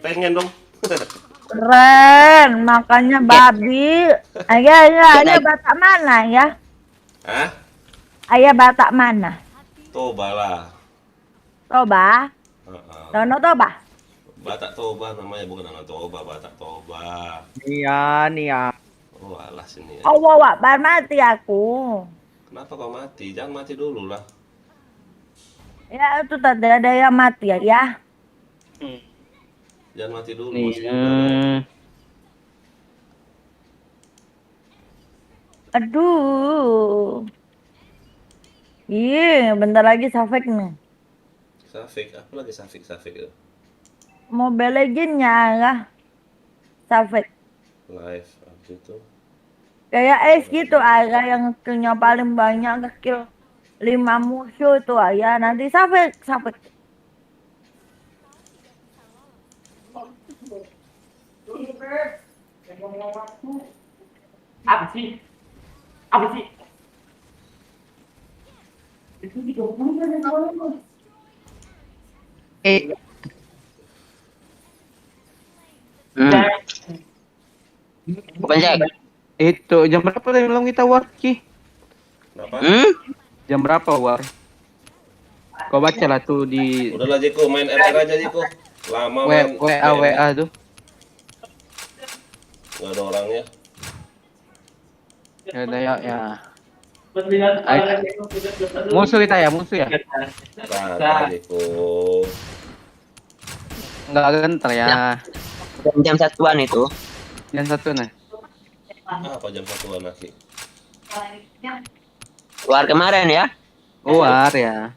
Pengen dong. Keren, makanya babi. Ayah Batak mana ya? Hah? Ayah Batak mana? Toba lah. Toba? Heeh. Dono Toba? Batak Toba namanya, bukan Danau Toba, Batak Toba. Nia. Oh alah sini ya. Oh, wah, bar mati aku. Kenapa kau mati? Jangan mati dulu lah. Ya, itu tadi ada yang mati ya. Jangan mati dulu, Nih. masih muda loh. Aduh. Iya, bentar lagi Safek nih. Safik, apa lagi Safik itu? Mobile Legends-nya lah. Safek. Live apa itu? Kayak gitu ada yang skillnya paling banyak skill 5 musuh itu ya. Nanti Safek. Apa sih? Bukan Jack. Itu jam berapa tadi belum kita war Ki? Kenapa? Jam berapa war? Kau baca lah tuh di Udahlah Jeko, main RR aja Jeko. Lama main WA tuh. Gak ada orangnya. Ya udah ya. Musuh kita ya, musuh ya. Nah, Jeko. Enggak gentar ya. Jam satuan itu. Yang satu nih. Apa jam satuan lagi? Keluar kemarin ya. War ya.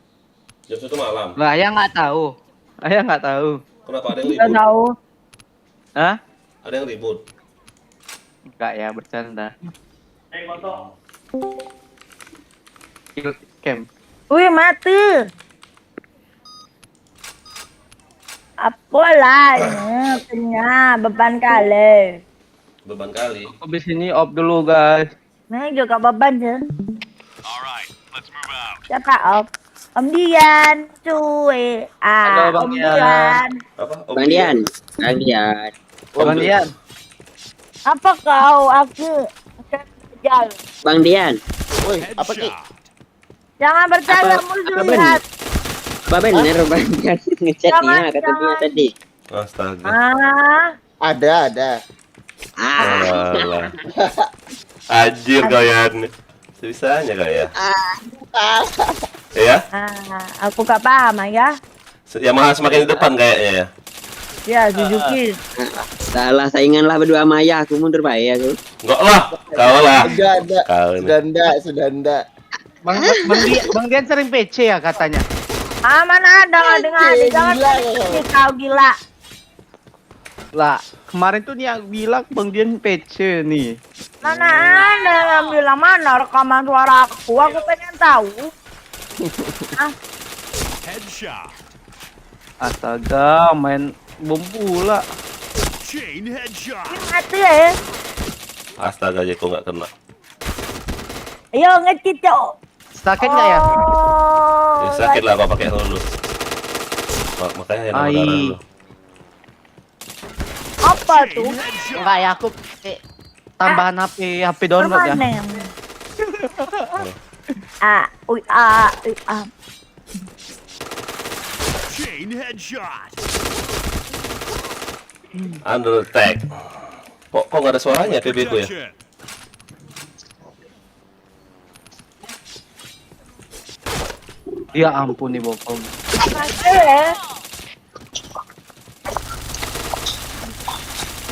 Jam 1 malam. Lah, ayah nggak tahu. Kenapa ada yang Udah ribut? tahu. Hah? Ada yang ribut. Enggak ya, bercanda. Kill cam. Wih, mati. Apalah ini punya beban kali. Beban kali. Habis ini off dulu guys. Ini juga beban sih. Siapa Om? Om Dian, cuy. Halo, Bang Om Dian. Dian. Apa? Om Bang Dian. Bang Dian. Bang Dian. Apa kau? Aku akan jalan. Bang Dian. Woi, apa Ki? Jangan percaya Apa- musuh apa lihat. Apa bener Bang Dian ngechatnya kata dia tadi. Astaga. Ada. Alah. Anjir kau ya. Sebisanya kau ya. Ya? Aku gak paham ya. Yamaha semakin di depan kayaknya ya. Ya, Suzuki. Salah saingan lah berdua sama ayah. Aku mundur baik aku. Enggak lah, kau lah. Sudah Kau ini. sudah ndak. Bang Dian sering PC ya katanya. Mana ada nggak dengar? Jangan Gila kau. kau gila. Lah, kemarin tuh dia bilang Bang Dian PC nih. Mana ada yang bilang mana rekaman suara aku? Aku pengen tahu. Astaga, main bom pula. Ini mati ya. Astaga Jeko nggak kena. Ayo ngecit cok. Sakit nggak ya? Ya, sakit lah kau pakai hulus. Makanya yang Ai. darah dulu. Apa tuh? Enggak ya, aku pakai tambahan HP download ya. Permanen. Under attack. Kok nggak ada suaranya PB ku ya? Ya ampun nih bokong. Mati ya.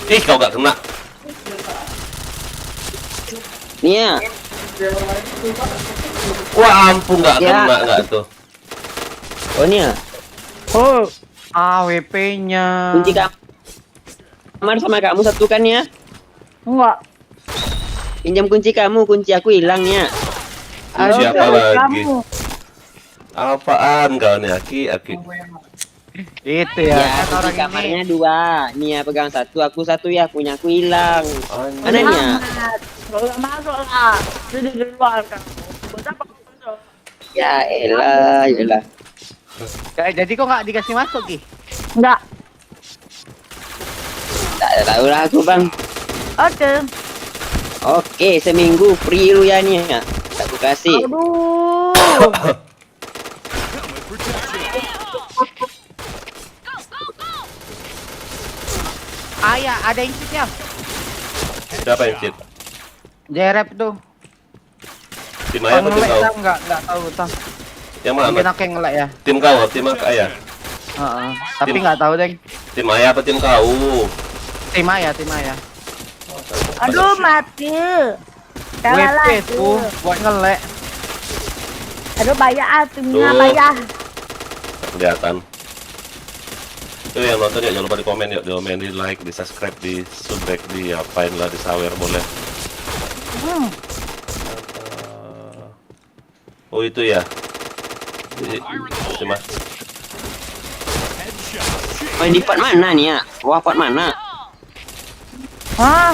Ih kau nggak kena. Nia. Wah ampun nggak Ya. kena nggak tuh. Oh Nia. Oh, AWP-nya. Kunci kamar sama kamu satu kan ya? Enggak. Pinjam kunci kamu, kunci aku hilang ya. Kunci apa Aduh, lagi? kamu. Apaan kau nih Aki? Itu Ya, ya. Kan kunci orang kamarnya ini. 2. Nia pegang satu, aku satu ya. Punya aku hilang. Mana Nia? Enggak masuk lah. Jadi di luar kan. Buat apa kau masuk? Ya elah. Jadi kok nggak dikasih masuk Ki? Enggak. Tak tahu lah aku bang. Oke. Oke, seminggu free lu ya nih ya. Tak aku kasih. Aduh. Ayah, ada yang cheatnya. Siapa yang cheat? Jerep tuh. Tim ayah apa tim Ngelek kau? lah, nggak tahu tah. Yang Mungkin mana? aku yang ngelek ya. Tim kau, tim ayah. Heeh. Tapi Tim- nggak tahu deh. Tim ayah apa tim kau? Tim ayah, tim ayah. Aduh mati. Kalah WP lagi. tuh buat ngelek. Aduh bayar timnya Tuh. bayar. Nggak kelihatan. Itu yang nonton ya, jangan lupa di komen ya, di like, di subscribe, di subrek, di apain lah, di sawer boleh. Oh itu ya. Cuma Oh, di part mana nih ya? Wah, part mana? Hah?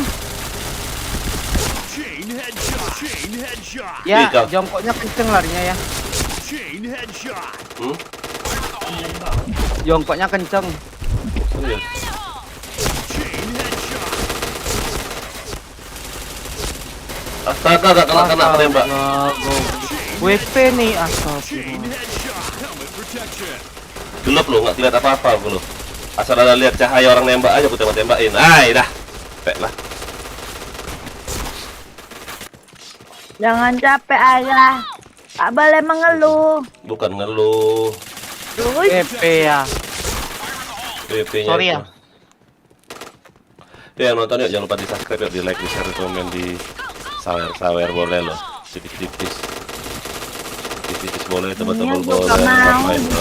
Chain headshot. Chain headshot. Ya, Ika. jongkoknya kenceng larinya ya. Chain headshot. hmm? Jongkoknya kenceng. Oh, iya. Chain headshot. Astaga, gak kena nembak. WP nih, Chain astagfirullah. headshot. Helmet protection. Gelap lo, nggak kelihatan apa-apa lo. Asal ada lihat cahaya orang nembak aja, aku tembak-tembakin. Ay, dah. Pek lah. Jangan capek ayah. Tak boleh mengeluh. Bukan ngeluh. Duh, WP ya. WP-nya Sorry itu. ya. Ya, yang nonton yuk, jangan lupa di subscribe yuk, di like, di share, di komen, di sawer boleh loh. Tipis-tipis. Tipis-tipis boleh, tebal-tebal ini boleh. juga mau Ngapain lo?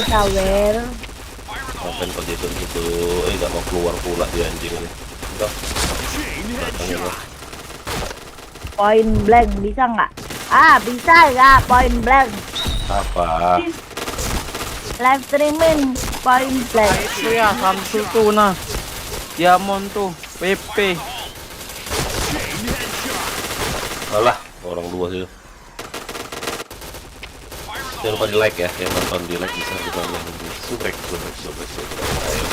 sawer. Ngapain pergi gitu. Nggak mau keluar pula dia anjing ini. Udah, Chain datangnya lo. headshot. Point blank bisa nggak? Ah bisa ya point blank. Apa? Live streaming point blank. Itu ya, Samsul tuh nah. Diamond tuh, WP. Chain headshot. Alah, orang dua sih. Jangan lupa di like ya, yang nonton di like bisa di komen, di subrek. Ayo.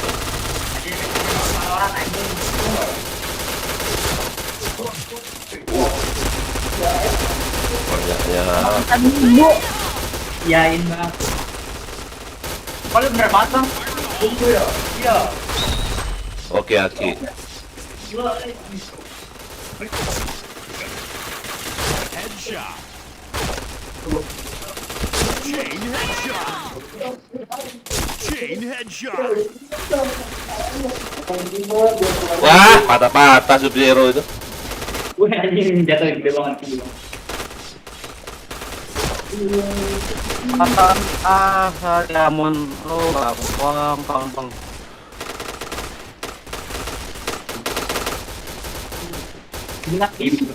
Banyaknya. Bu, Yain bang. Kalau berapa batang? Iya. Oke Aki. Headshot. Chain headshot. Chain headshot. Wah, patah-patah Sub-Zero itu. Gue anjing jatuh gede banget sih. Akan Diamond lo gampang. Gila gitu.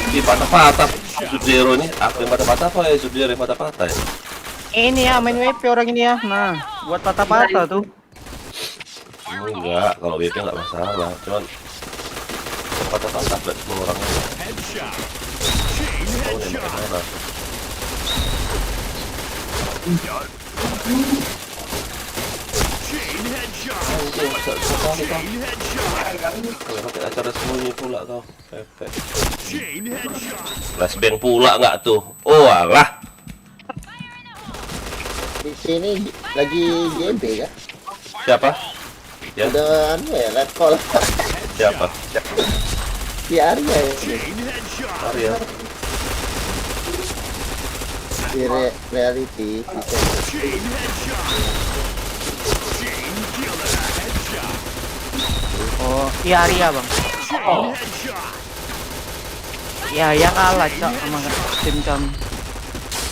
Di patah-patah Sub-Zero ini, aku yang patah-patah apa ya Sub-Zero yang patah-patah ya? Ini ya main WP orang ini ya. Nah, buat patah-patah tuh. Enggak, kalau WP nggak masalah, cuman patah-patah dan semua orangnya. Headshot. Chain Oh, nembak headshot. kemana? Chain headshot. Anjing, nggak bisa kali kau. Chain headshot. Kalau pakai acara sembunyi pula kau. Pepe. Chain headshot. Flashbang pula nggak tuh? Oh alah. Di sini lagi JB kan? Siapa? Ya, Udah anu ya, red call. siapa? Si Arya ya. Chain headshot. Arya. Di reality. Chain headshot. Chain killer. Headshot. Oh, iya Arya bang. Chain headshot. Ya yang kalah cok sama tim kami.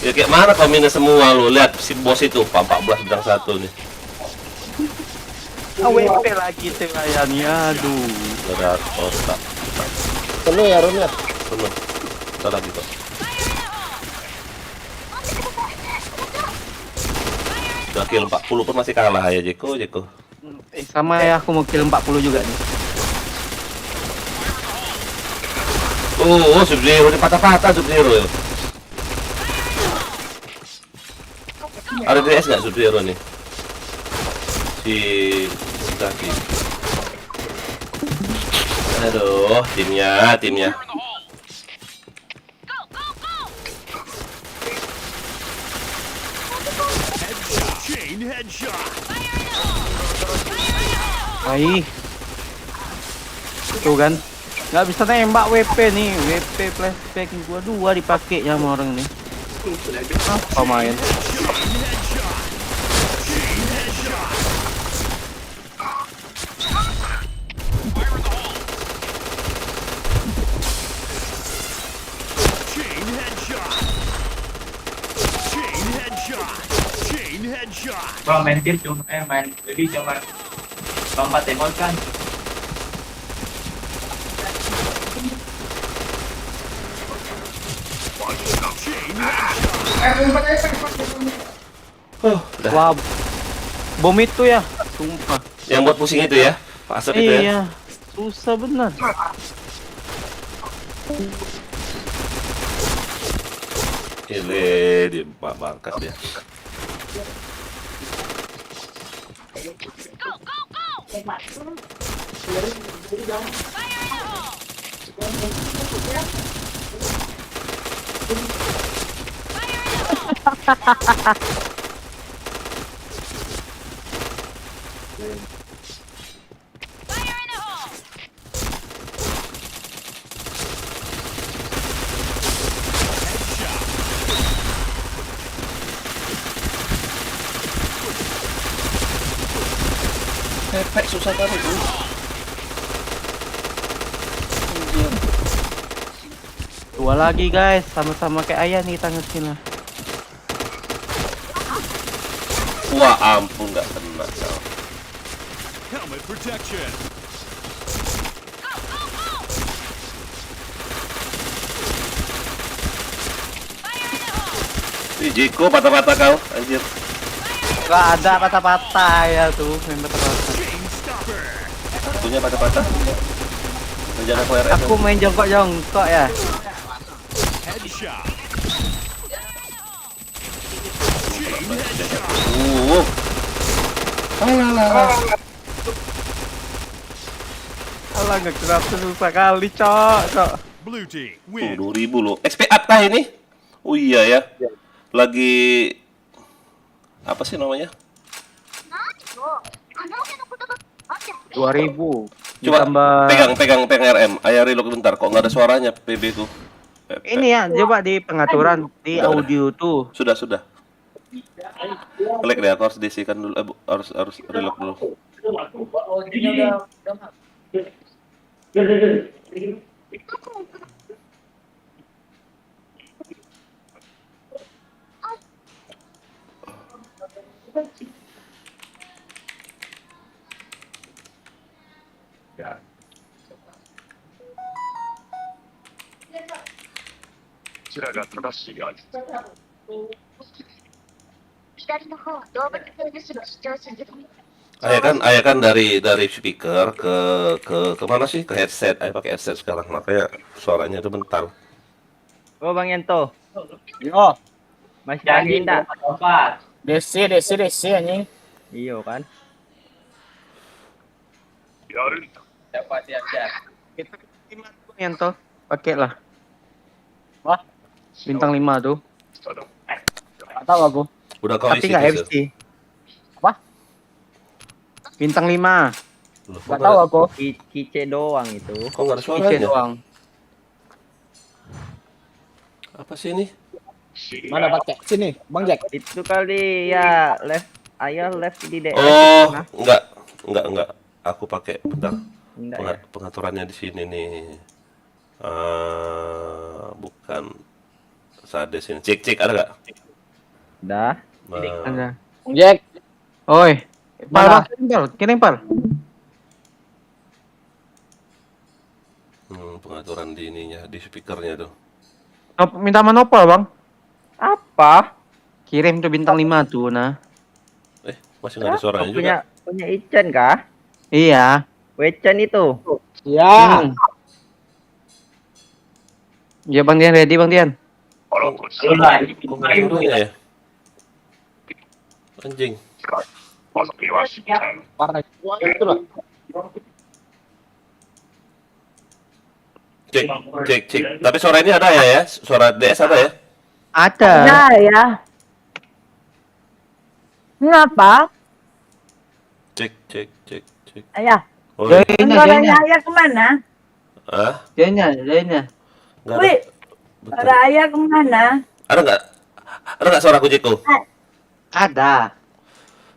Ya kayak mana kau minus semua lu? Lihat si bos itu 14 bidang 1 nih. WP lagi tuh kayaknya, aduh. Ada otak Penuh ya Ron ya? penuh. Kita lagi kok. Udah kill 40 pun masih kalah ya Jeko. Sama ya, aku mau kill 40 juga nih. Oh, Sub-Zero ini patah-patah Sub-Zero ya. Ada DS nggak Sub-Zero nih? Si Kaki. Aduh, timnya. Chain headshot. Baik. Tuh kan. Nggak bisa nembak WP nih. WP flashback gua 2 dipakai sama orang nih. Apa main? Bro, main game cuma main lebih cuma lompat tembok kan. Udah. Wah. Bom itu ya. Sumpah. Yang buat pusing itu ya, Pak Asep itu ya. Iya. Susah benar. Gile, di bangkas dia. Efek susah kali tuh. Dua lagi guys, sama-sama kayak ayah nih tangan sini. Wah ampun nggak kena kau. Helmet protection. Jiko patah-patah kau, anjir. Gak ada patah-patah ya tuh, main patah-patah. Chain stopper. Satunya patah-patah. Rencana KRS. Aku main jongkok-jongkok ya. Headshot. Chain headshot. Alah nggak kira susah kali cok. Blue team win. 2000 loh. XP up kah ini? Oh iya ya. Lagi apa sih namanya? 2000. Coba Ditambah pegang RM. Ayah reload bentar. Kok nggak ada suaranya PB ku? ini ya, coba di pengaturan di Udah, audio tuh. Sudah. Klik deh. Aku harus diisikan dulu. Harus reload dulu. Ayah kan dari speaker ke mana sih? Ke headset. Ayah pakai headset sekarang. Makanya suaranya itu bentar. Oh Bang Yanto. Yo, Masih jadi lagi enggak? lompat. DC anjing. Iya kan. Dapat siap. Kita Bang Yanto. Pakailah. Wah, Bintang 5 tuh. enggak tahu aku. Udah kau Tapi isi. nggak Sil. FC. Apa? Bintang 5. Loh, Enggak tahu aku. Kice doang itu. Kok nggak ada PC suaranya? doang. Apa sih ini? Mana pakai? Sini, Bang Jack. Itu kali ya left ayah left di DS. Oh, Nah, enggak. Aku pakai bentar. enggak ya. Pengaturannya di sini nih. Bukan Sades ini. Cek ada nggak? Dah. Ada. Bang Jack. Oi. Mana? Kirim pal. Pengaturan di ininya, di speakernya tuh. Minta manopol bang. Apa? Kirim tuh bintang 5 tuh nah. Masih nggak ada suaranya juga. Punya Ichan kah? Iya. Wechan itu. Ya. Ya Bang Dian ready Bang Dian. Kok nggak ada suaranya ya? Anjing. Wah, itu loh. Cek. Tapi suara ini ada ya? Suara DS ada ya? Ada. Nah ya. Kenapa? Cek. Ayah. Oh, iya. Suaranya ayah kemana? Ah? Joinnya. Nggak ada. Wih, Betul. suara ayah kemana? Ada nggak suara kucingku? Ada.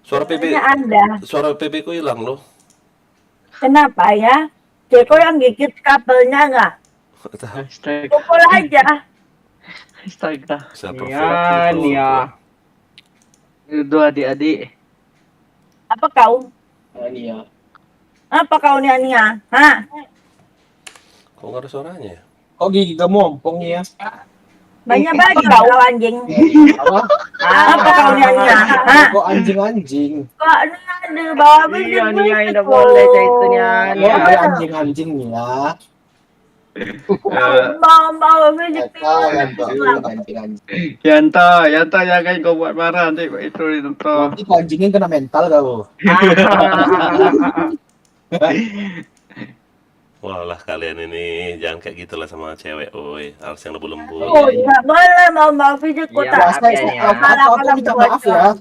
Suara PB. Suaranya ada. Suara PB ku hilang loh. Kenapa ya? Ceko yang gigit kabelnya nggak? Astaga. Pukul aja. Astaga. Siapa Nia. Itu adik-adik. Apa kau? Nia. Apa kau Nia? Hah? Kok nggak ada suaranya ya? Oh, gigi kamu ompong ya. Banyak banget kau anjing. Apa kau Nia? Hah? Kok anjing-anjing? Kok ada bawa bisik Nia tidak boleh itu Nia. Ya, ada anjing-anjing ya. Bawa bisik. Yanto jangan kau buat marah nanti itu Nanti kok anjingnya kena mental kau. Walah kalian ini jangan kayak gitulah sama cewek, oi. Harus yang lembut-lembut. Oh, nggak boleh bawa bisik Iya, kota. Aku minta maaf ya.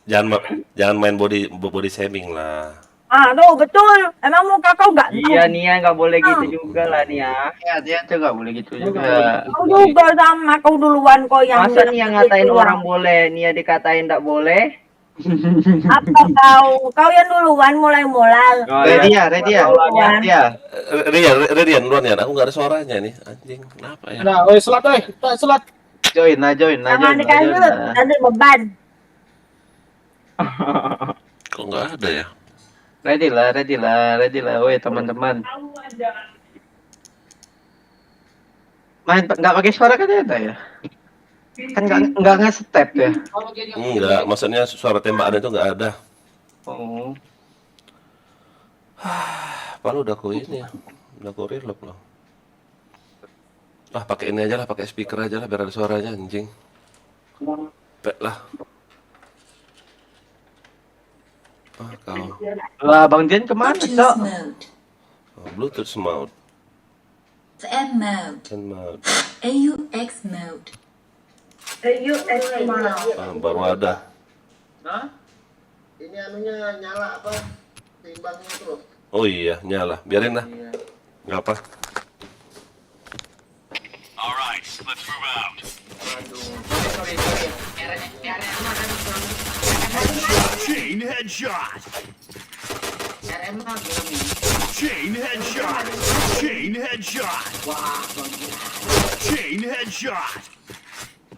Jangan main body shaming lah. Ah, tuh betul. Emang muka kau nggak? Iya Nia nggak boleh gitu juga lah Nia. Iya dia tuh nggak boleh gitu juga. Kau juga sama kau duluan kok yang. Masa Nia ngatain gitu. orang boleh, Nia dikatain nggak boleh? Apa kau? Kau yang duluan mulai. Ready ya. Redian, duluan ya. Aku nggak ada suaranya nih, anjing. Kenapa ya? Nah, oi selat oi. Kita selat. Join. Jangan dikasih nanti beban. Kok nggak ada ya? Ready lah, woi teman-teman. Main nggak pakai suara kan ya? Kan nggak nge-step ya? Enggak, maksudnya suara tembakan itu nggak ada. Oh. Padahal udah aku ini ya. Udah aku reload loh. Pakai ini aja lah, pakai speaker aja lah biar ada suaranya anjing. Pek lah. Kau. Lah Bang Dian kemana Bluetooth Cok? mode, Bluetooth mode, FM mode, and mode. AUX mode. Baru ada. Ini anunya nyala apa? Timbangnya terus. Oh iya, nyala. Biarin lah. Nggak apa. Alright, let's move out. Chain headshot. Chain headshot. Chain headshot. Chain headshot.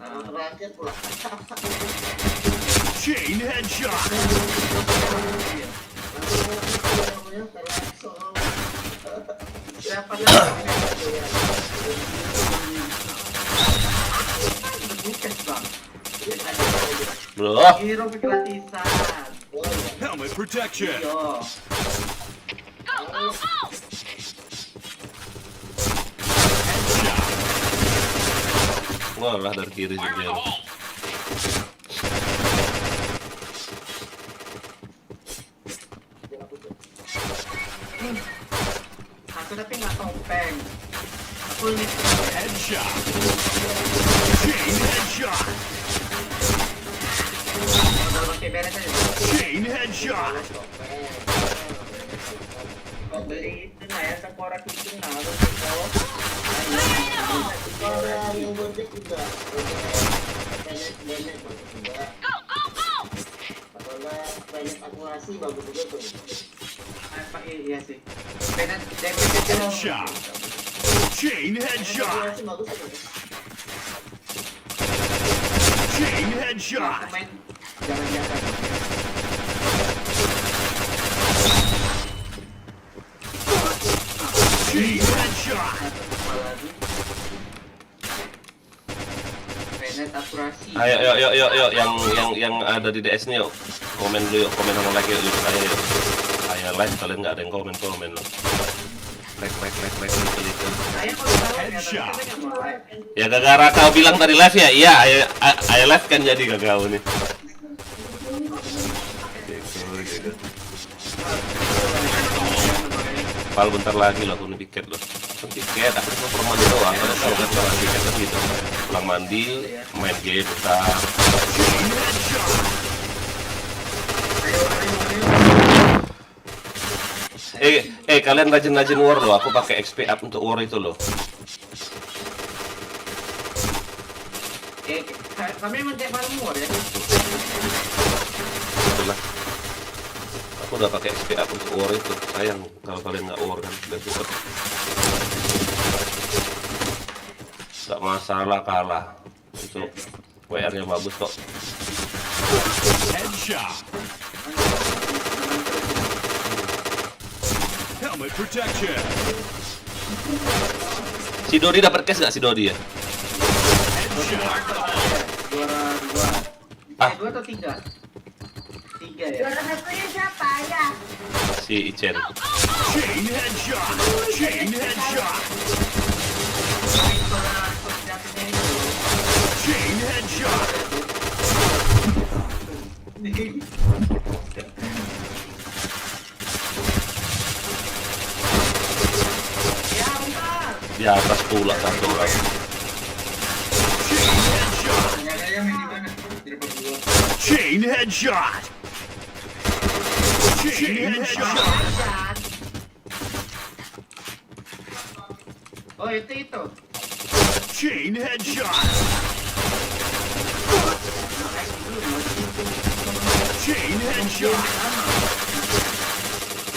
Raket pula. Chain headshot. Bro, Hero gratisan. Helmet protection. wah lah dari kiri juga. Aku tapi nggak topeng. Aku ini Headshot. Chain headshot. udah pakai beres aja. Chain headshot. Beli itu nah ya sekora kucing nah lu Orang yang bontek juga. Banyak bagus juga. Karena banyak akurasi bagus juga tuh. iya sih. Benet Headshot. Chain headshot. Akurasi bagus tuh. Chain headshot. main jangan biasa. Chain headshot. Benet akurasi. Ayo, yang ada di DS nih yuk. Komen dulu yuk, komen sama like yuk. Ayo yuk. Ayo like, kalian nggak ada yang komen loh. Like. Headshot. Ya gara-gara kau bilang tadi live ya? Iya, ayo live kan jadi kau nih. Pal bentar lagi loh aku nih piket loh. Tiket aku cuma pulang mandi doang. Kalau tahu kan kalau tiket kan gitu. Pulang mandi, main game bentar. Kalian rajin-rajin war loh. Aku pakai XP up untuk war itu loh. Kami emang tiap malam war ya. Itulah. Aku udah pakai XP up untuk war itu. Sayang kalau kalian nggak war kan udah cepet. Gak masalah kalah. Itu WR-nya bagus kok. Headshot. Helmet protection. Si Dodi dapat cash nggak si Dodi ya? Juara 2. 2 atau 3? 3 ya. Juara satunya siapa ya? Si Ichen. Chain headshot. Chain headshot. Chain headshot. Di atas pula satu orang. Chain headshot. Chain headshot. Oh itu. Chain headshot. Chain headshot.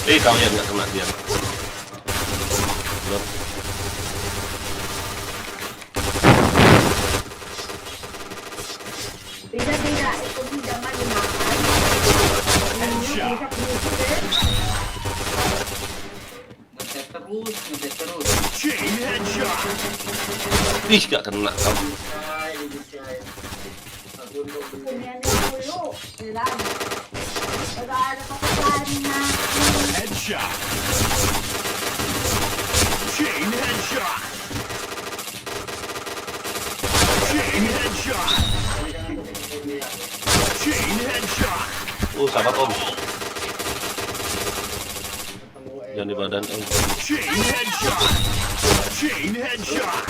Kau yang nggak kena dia. Belum. Tidak, itu jangan dimakan. Headshot. Ngetes terus. Chain headshot. Ih, nggak kena kau. Punya dulu, hilang. Udah ada pekerjaannya. Headshot. Chain headshot. Chain headshot. Chain headshot. Sabar om. Jangan di badan om. Chain headshot. Chain headshot.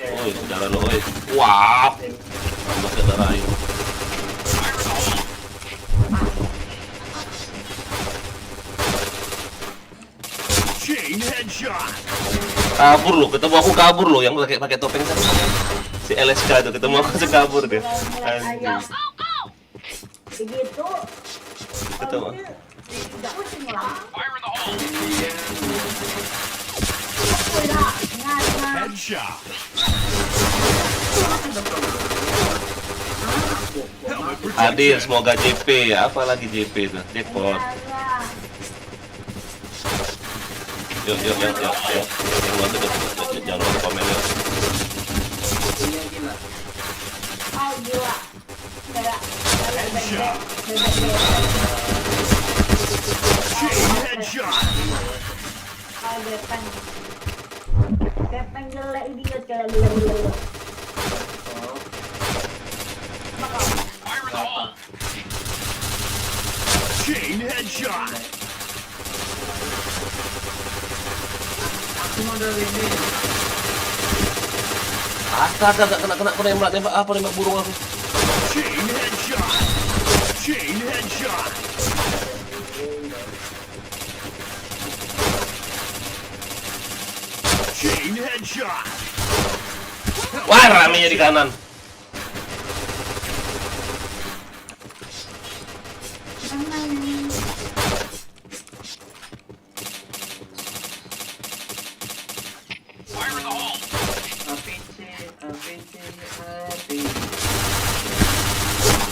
Oi, saudara lo, oi. Wow. Tambah ke darah air. Chain headshot. Kabur lo, ketemu aku kabur lo, yang pakai topeng kan. Si LSK itu ketemu aku kabur deh. Ayam. Anjing. Begitu. Ketemu. Tidak pusing lah. Headshot. Helmet Hadir, protection. semoga JP ya. Apa lagi JP itu? Jackpot. Yuk. Yang nonton jangan lupa komen yuk. Oh gila. Headshot. Chain headshot. Oh gepeng. Gepeng jelek idiot kayak gila. Chain headshot. Astaga, gak kena nembak apa nembak burung aku. Chain headshot. Chain headshot. Chain headshot. Wah, ramenya di kanan.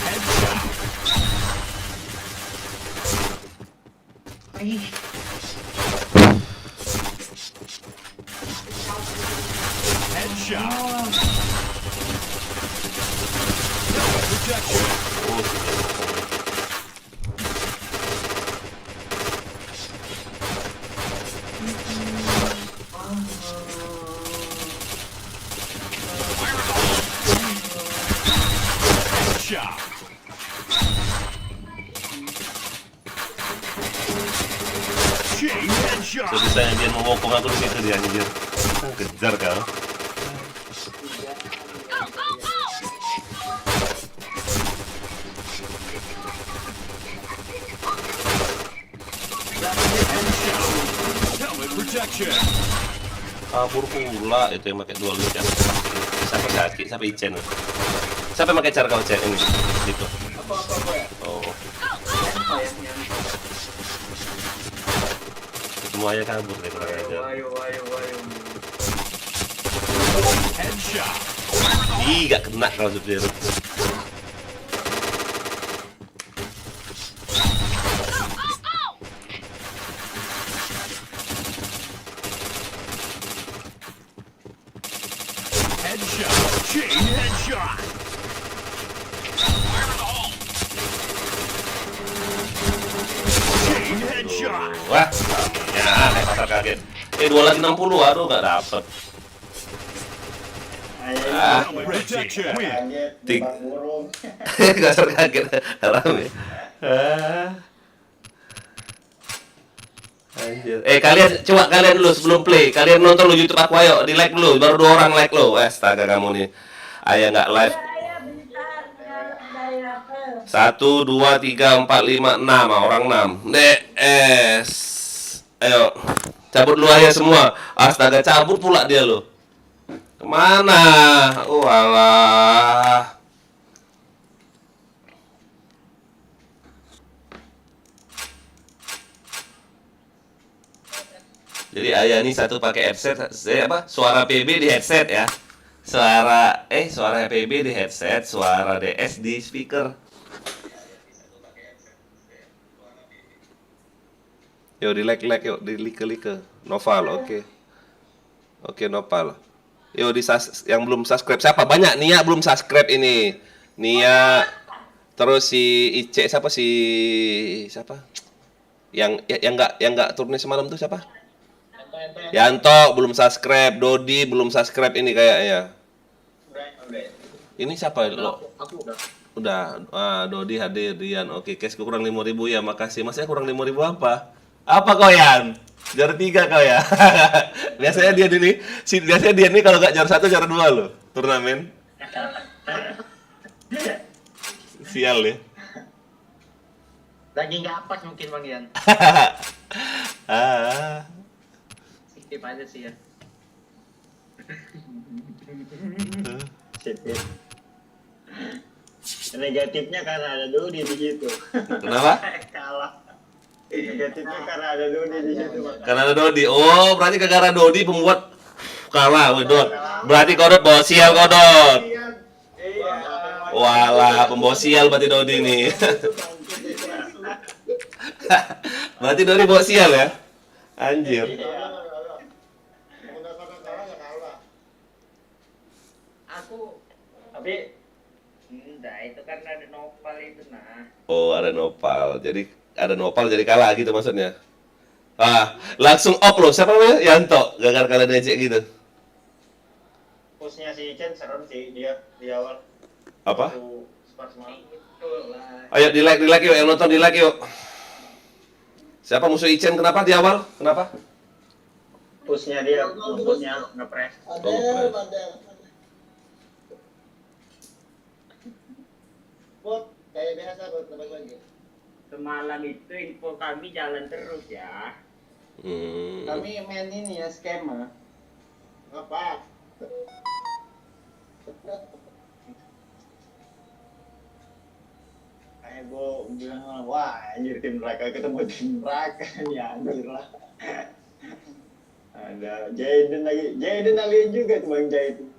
Headshot. Headshot. Helmet protection. Headshot. headshot. Sebisanya dia mengokong aku di situ dia anjir. Kejar kau. Helmet protection. Kabur pula itu yang pakai dual ya. Siapa Saki, siapa Ichen. Siapa yang pakai cara kau cek ini? Gitu. Apa ya? Oh, Apa ya? semuanya kabur deh kurang ajar. Ayo. Headshot. Ih, gak kena kalau Sub-Zero. Headshot. Chain headshot. Chain headshot. Wah, ya, naik pasar kaget. 2 lagi 60, aduh gak dapet. Ah, Helmet protection. Win. Kaget, Tik. Bang Burung. Pasar kaget, rame. Anjir. Kalian, coba kalian dulu sebelum play. Kalian nonton lu YouTube aku, ayo di like dulu. Baru 2 orang like lo. Astaga kamu nih. Ayah nggak live. Ayah bentar, dari apa? 1, 2, 3, 4, 5, 6 orang 6. DS. Ayo. Cabut dulu ayah semua. Astaga cabut pula dia lo. Kemana? Walah. Jadi ayah ini satu pakai headset, suara PB di headset ya. Suara PB di headset, suara DS di speaker. Yo di like yuk, di like. Noval, oke. Oke, Noval. Yo yang belum subscribe siapa? Banyak Nia belum subscribe ini. Nia, terus si Ice siapa yang nggak turunnya semalam tuh siapa? Yanto belum subscribe, Dodi belum subscribe ini kayaknya. Ini siapa lo? Aku udah. Udah, Dodi hadir, Rian. Oke, cash kurang 5.000 ya, makasih. Masnya kurang 5.000 apa? Apa kau Yan? Juara 3 kau ya? Biasanya dia nih kalau nggak juara 1 juara 2 loh turnamen. Sial ya. Lagi nggak pas mungkin Bang Ian. Skip aja sih ya. Negatifnya karena ada Dodi di situ. Kenapa? Kalah. Negatifnya karena ada Dodi di situ. Karena ada Dodi. Oh, berarti gara-gara Dodi pembuat kalah, wih Dot. Berarti kau Dot bawa sial kau Dot. Iya. Walah, pembawa sial berarti Dodi nih. Berarti Dodi bawa sial ya? Anjir. Aku tapi enggak, itu karena ada Nopal itu nah. Oh, ada Nopal. Jadi ada Nopal jadi kalah gitu maksudnya. Langsung op loh. Siapa namanya? Yanto. Gagal kalah DJ gitu. Pushnya si Chen serem sih dia di awal. Apa? Spark semalam. Itulah. Ayo di like yuk, yang nonton di like yuk. Siapa musuh Ichen kenapa di awal? Kenapa? Pushnya dia, pushnya ngepres. Bot, kayak biasa bot, lebih lagi. Semalam itu info kami jalan terus ya. Kami main ini ya, skema. Apa? Kayak gue bilang, wah anjir tim neraka ketemu tim neraka. Ya anjir lah. Ada Jaden lagi juga tuh Bang Jaden.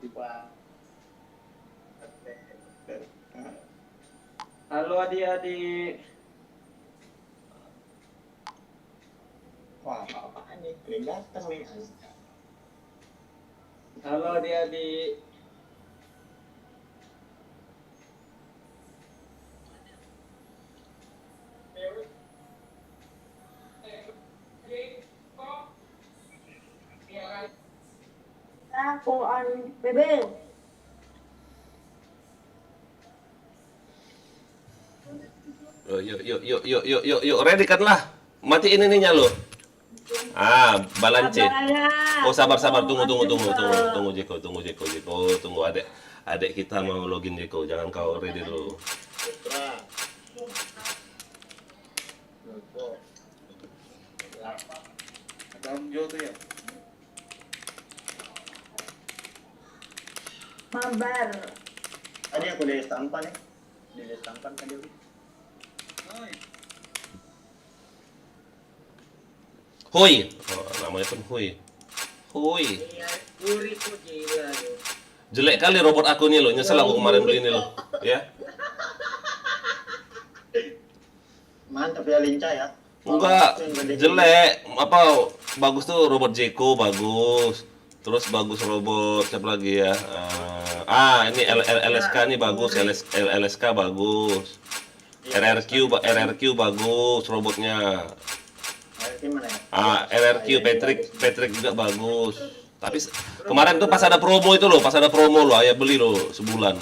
Halo adik-adik. Wah, apaan nih? Kering datang nih. Halo adik-adik. Aku on BB. Yuk, ready kan lah. Matiin ininya lo. Balance. Sabar ya. Oh, sabar. Tunggu Jeko. Tunggu adik kita mau login Jeko. Jangan kau ready dulu. Mabar. Tadi aku dari stampan nih. Dari stampan tadi. Hoi. Oh, namanya pun Hoi. Iya, 10.000 gila tuh. Jelek kali robot aku nih lo. Nyesel aku kemarin beli ini lo. Ya. Mantap ya lincah ya. Enggak, jelek. Apa bagus tuh robot Jeko bagus. Terus bagus robot siapa lagi ya? Ini LSK nih bagus, LSK bagus. RRQ bagus robotnya. Gimana ya? RRQ Patrick juga bagus. Tapi kemarin tuh pas ada promo itu loh, ayah beli loh sebulan.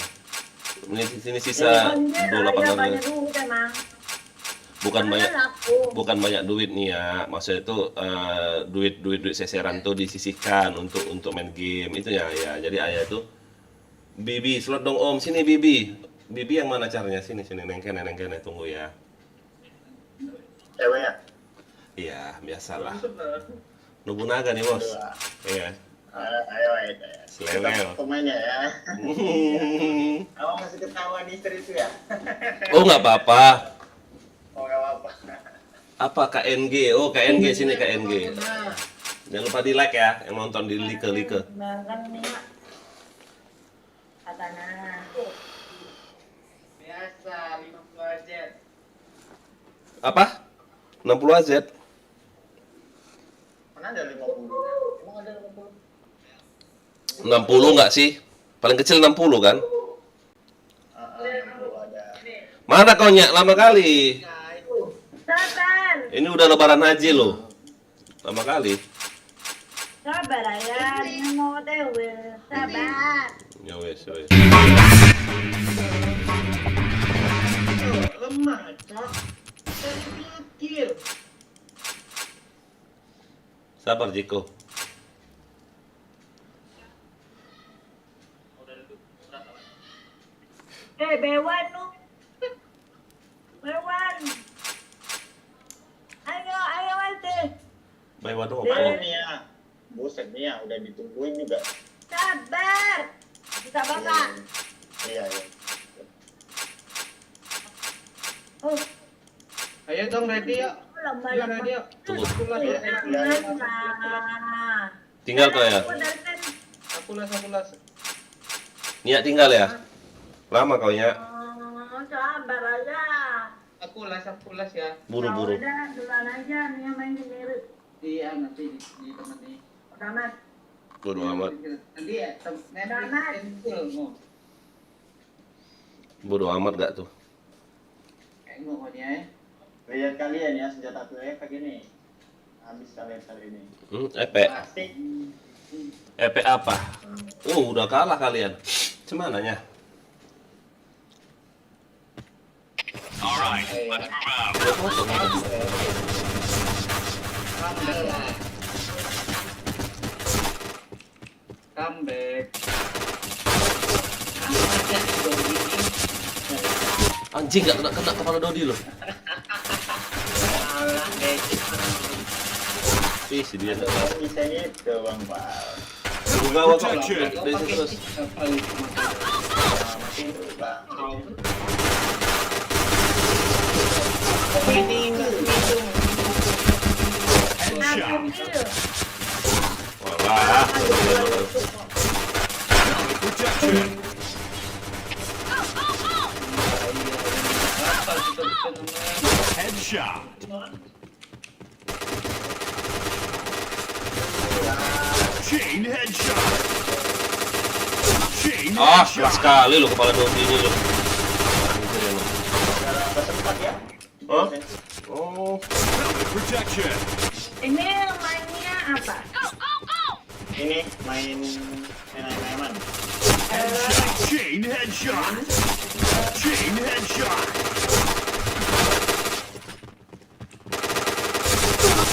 Ini sisa 28 hari. Duit emang. Bukan banyak duit nih ya, maksudnya itu duit seseran tuh disisihkan untuk main game itu ya. Jadi ayah tuh Bibi slot dong om, sini Bibi yang mana caranya, sini nengkene tunggu ya. Cewek ya? Iya biasalah, Nobunaga nih bos. Iya. Ayo. Selewel. Pemainnya ya. Abang masih ketawa di istri itu ya? Oh nggak apa-apa. Oh nggak apa-apa. Apa KNG? Oh KNG sini KNG. Jangan lupa di like ya, yang nonton di like. Makan nih mak. Katanya. Biasa 50 aja. Apa? 60 AZ. Mana ada 50? Emang ada 50? 60 nggak sih? Paling kecil 60 kan? 60 ada. Mana kau nyak? Lama kali. Sabar. Ini udah lebaran haji loh. Lama kali. Sabar ya. Ini mau tewe. Sabar. Ya wes. Lemah, cok. Dari kecil. Sabar Jiko. Bewan lu. Bewan. Ayo Ate. Baik waduh Ayo apa? Mia. Buset Mia, udah ditungguin juga. Sabar. Bisa bapak. Iya. Oh, Ayo dong ready ya. lama Ayo ready ya. Tunggu. Tinggal kau ya? Aku las. Niat tinggal ya? Lama kau ya? Sabar aja. Aku las ya. Buru-buru. Udah, duluan aja nih yang main sendiri. Iya, nanti di tempat ini. Udah mat. Bodo amat. Nanti ya, Bodo amat gak tuh? kayak ngomongnya ya. Lihat kalian ya senjata tuh kayak gini. Habis kalian kali ini. Epe. Pasti. Epe apa? Udah kalah kalian. Cemananya? Alright, let's move out. Comeback. Anjing gak kena kepala Dodi loh. Ih, si dia gak tahu. Bisa gitu Bang Pal. Gawat kok. Dari situ terus. Mati dulu Bang. Headshot. Walah. Protection. Headshot. Chain headshot. Chain Ah, keras headshot. sekali lo kepala Dodi ini lo. Anjir ya lo. Sempat ya? Hah? Oh. Helmet protection. Ini mainnya apa? Ini main main-mainan. Chain headshot. Chain headshot.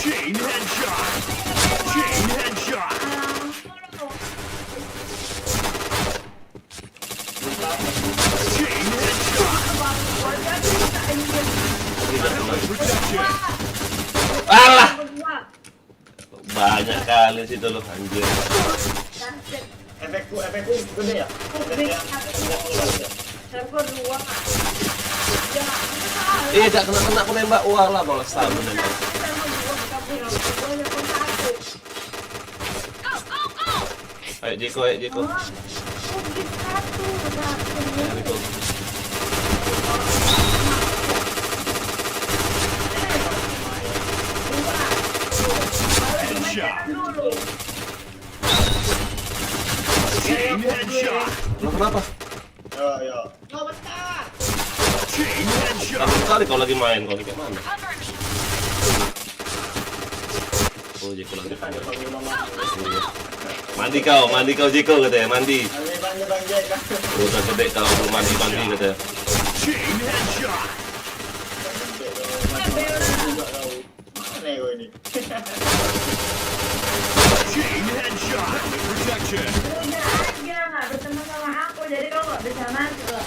Chain headshot. banyak kali situ loh anjir. Efekku gede ya? Server 2 Kak. Gak kena aku nembak. Wah lah malah sama nembak. Ayo Jeko. Ayo, Jeko. Headshot. Chain headshot. Lo kenapa? Yo. Chain headshot. Satu kali kalau lagi main, kalau kayak mana? Oh, Jeko lagi panggil. Mandi kau Jeko katanya, mandi. Bang Jack. Udah gede kalau belum mandi katanya. Chain headshot. Mana gue ini? Chain headshot. Protection. Udah aja nggak berteman sama aku, jadi kau nggak bisa masuk.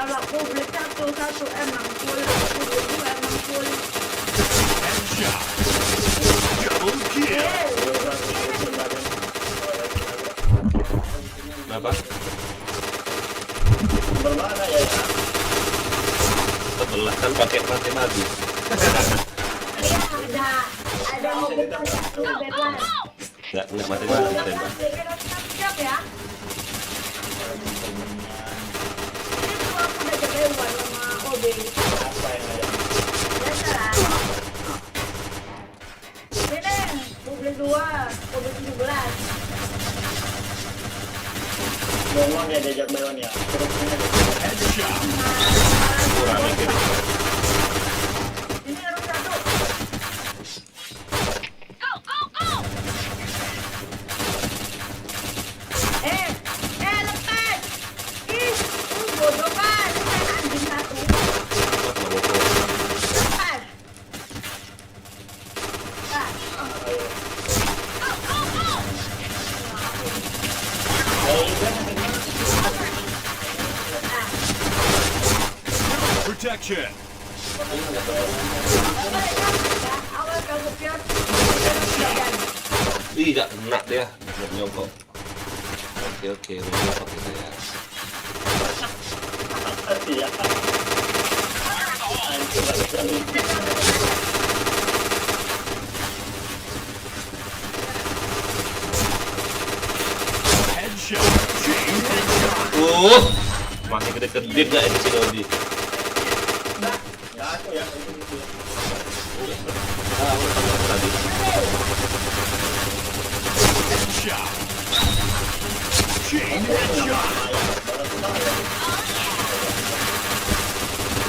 Kalau publik 1 emang full, publik 2 emang full. Headshot. Double kill. Kenapa? Bermana ya? Sebelah kan pakai matematik. Ada mobil satu bebas. Nggak matematik tembak. Siap ya. Itu aku udah jaga sama OB. Apa yang ada? Biasalah. Ini mobil 2, mobil 17. Ngomong ya diajak Bayon ya. Headshot. Kurang mikir. Ini harus 1. Lepas. Ih, bodoh kan. Anjing 1. Lepas. Protection. Awal kau kepiot. Ih, nggak kena dia. Nggak nyongkok. Oke, nyongkok gitu ya. Iya. Headshot. Chain headshot. Masih gede-gede nggak ini si Dodi? Ya aku ya. Udah tadi. Headshot. Chain headshot.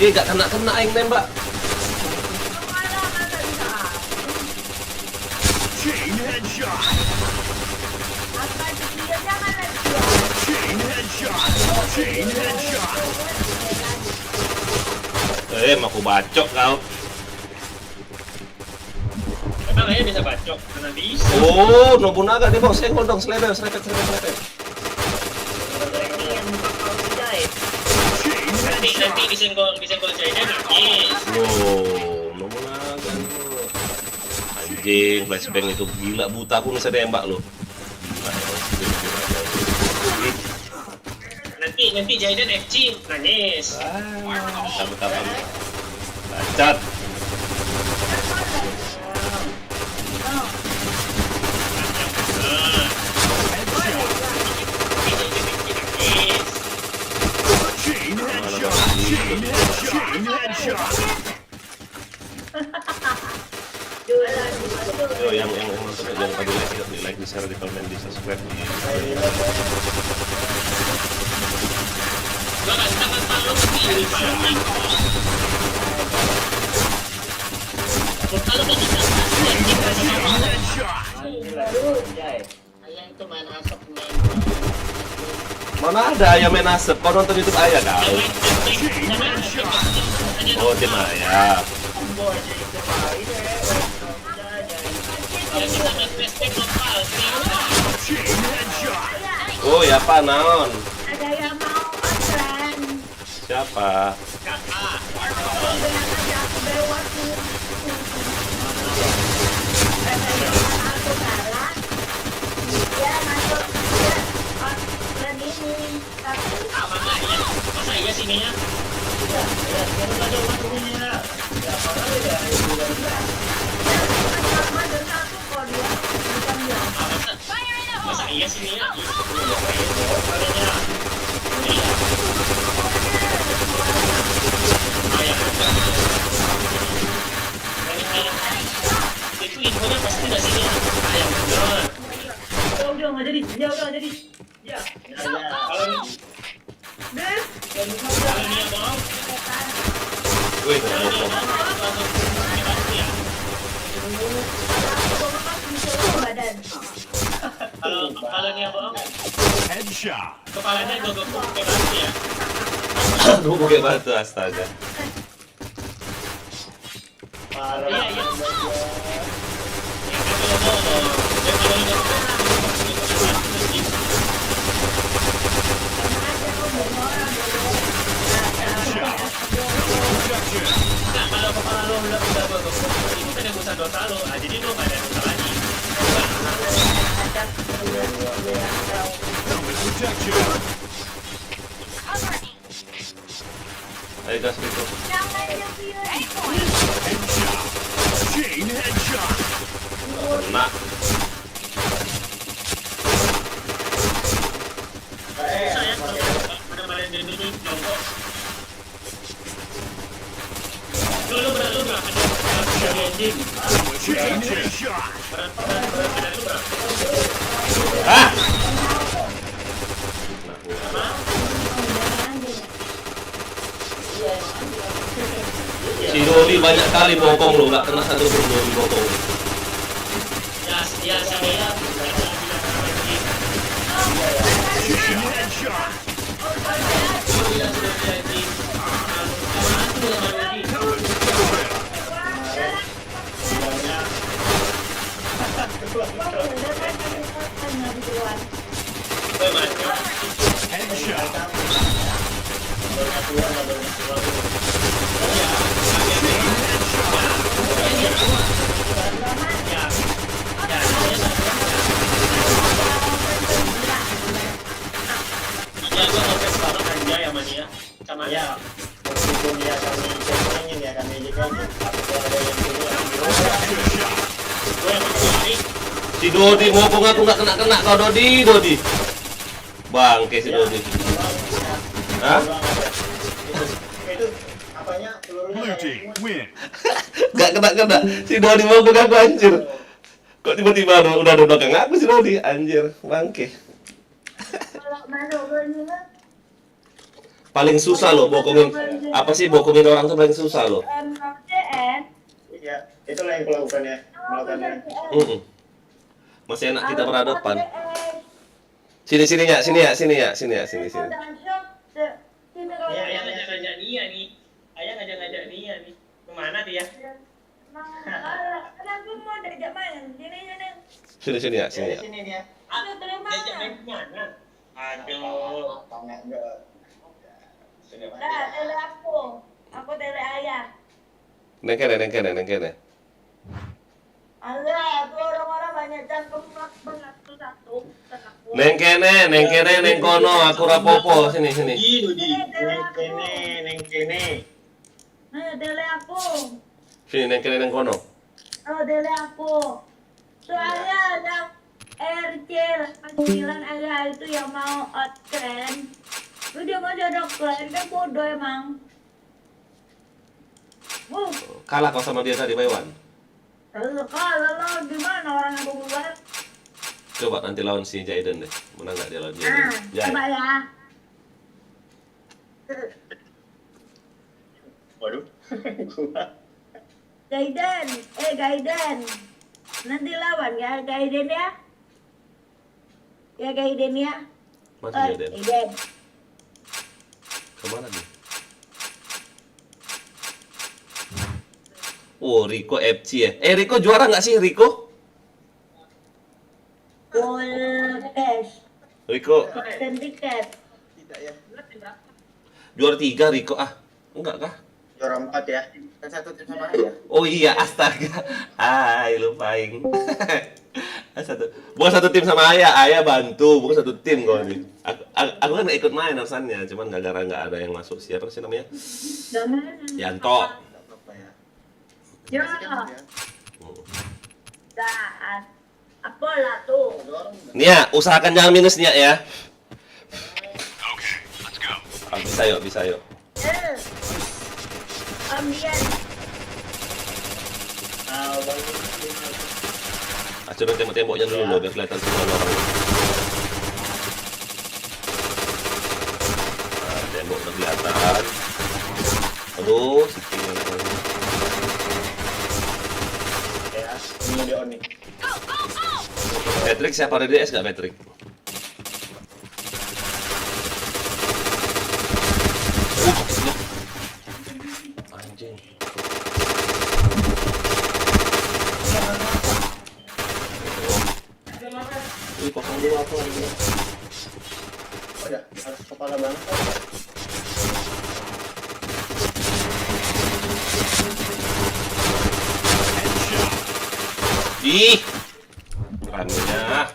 Nggak kena aing nembak. Chain headshot. Chain headshot. Chain headshot. Aku bacok kau. Emang aja bisa bacok, karena bisa. Oh, Nobunaga dia bawa senggol dong, selebel, serepet. Yang buka kau jahit. Chain headshot. Nanti disenggol jahitnya nangis. Wow, Nobunaga lu. Anjing, flashbang itu gila, buta aku bisa nembak lo. Nanti jahitnya FC nangis. Sabut-sabut. Bacot. Chain headshot. Chain headshot. Chain headshot. Yo, yang nonton jangan lupa di like, di share, di komen, di subscribe. Mana ada ayam main asap? Kau nonton YouTube ayah kau? Oh, tim ayah. Oh ya Pak Naon. Ada yang mau online. Siapa? Bilang aja aku bawa waktu. sini ya. Kalian ya. Iya. Ayah ada. Itu infonya pasti nggak sini. Ayah bener. Udah nggak jadi. Ya udah nggak jadi. Ya. Kalau ini abang. Wih, Kalau ini abang. Pasti ya. Badan. Kalau ini abang. Headshot. Kepalanya gogok pakai batu ya. gue pakai batu astaga. Parah. Iya, iya. Nah, kalau kepala lo udah gogok, itu kan yang dosa lo. Ah, jadi lo nggak ada dosa lagi. Helmet protection. Ayo gas Riko. Headshot. Chain headshot. Kena. Saya kalau benar-benar dari dulu jongkok. Dulu berapa? Dari anjing. Chain headshot. Berat lu berapa? Ah! Si Dodi banyak kali bokong lu, nggak kena satu pun Dodi bokong. Ya, saya Chain headshot. Headshot. Sama Ya, meskipun dia kami cengeng ya kami jengeng, tapi kalau ada yang dulu gue yang pakai Si Dodi bokong aku nggak kena kau Dodi. Bangke si Dodi. Hah? itu apanya pelurunya Blue kayak team semua. win. Nggak kena. Si Dodi bokong aku anjir. Kok tiba-tiba udah ada belakang aku si Dodi anjir. Bangke. Kalau mana Paling susah loh bokongin. Apa sih bokongin orang tuh paling susah loh. MCN. Iya, itulah yang kulakukan ya, melakukannya. Masih enak kita berhadapan. Sini ya. Ayah ngajak-ngajak Nia nih. Ayah ngajak-ngajak Nia nih. Kemana dia? Kenapa mau diajak main? Sini ya. Sini nih ya. Ngajak main kemana? Aduh. Tanya enggak. Nah, tele aku tele ayah. Neng kene. Allah, tuh orang-orang banyak cangkem satu. Neng kene, neng kono, aku rapopo sini. Dudi. Neng kene. Nah, tele aku. Sini neng kene neng kono. Oh, tele aku. Soalnya ada RC 89 ayah itu yang mau outtrend. Lu dia mau jodoh keren, kan bodoh emang. Kalah kau sama dia tadi, Baywan. Kalau lo gimana orang yang buat? Coba nanti lawan si Jaiden deh. Menang nggak dia lawan Jaiden? Coba ya. Waduh. Gaiden. Nanti lawan ya, Gaiden ya. Ya Gaiden ya. Masih Jaiden. Gaiden. Kemana dia? Oh, Rico FC ya. Rico juara nggak sih, Rico? Full cash. Rico Dan tiket. Tidak ya. juara 3 Rico enggak kah? Juara 4 ya. Kan satu tim sama ya. Oh iya, astaga. Lupain. Bukan satu tim sama Ayah bantu, bukan satu tim kau ini. Aku kan nggak ikut main alasannya, cuman gara-gara nggak ada yang masuk. Siapa sih namanya? Yanto. Apa ya? Ya. Kasihkan dia. Saat. Apalah tuh. Nia, usahakan jangan minus Nia ya. Okay, let's go. Bisa yuk, bisa yuk. Ambian. Coba tembok-temboknya dulu loh, biar kelihatan semua orang. Nah, tembok udah kelihatan. Aduh, sikitnya. Ya, ini dia on nih. Patrick, siapa ada DS nggak Patrick? Anjing. Ini 02 apa lagi? Oh ya, harus kepala banget. Ih, rame-nya.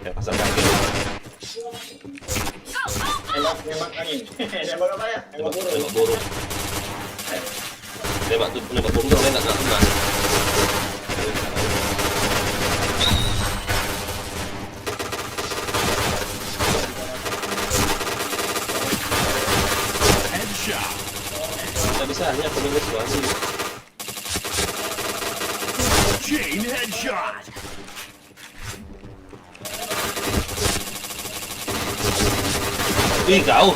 Ya pasang kaki. Nembak angin. Nembak apa ya? Nembak burung. Nembak burung. Nembak burung dong, nggak kena. Headshot. Bisa hanya aku minus suami. Chain headshot. Ih, kau.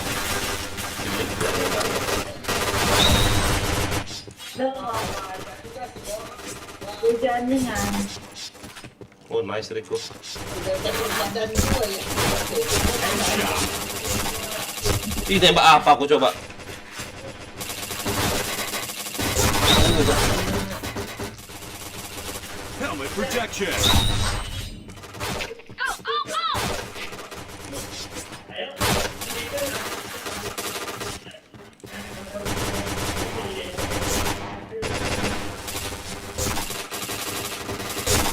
Hujan dengan. Oh, nice Rico. Ih, tembak apa aku coba? Helmet protection.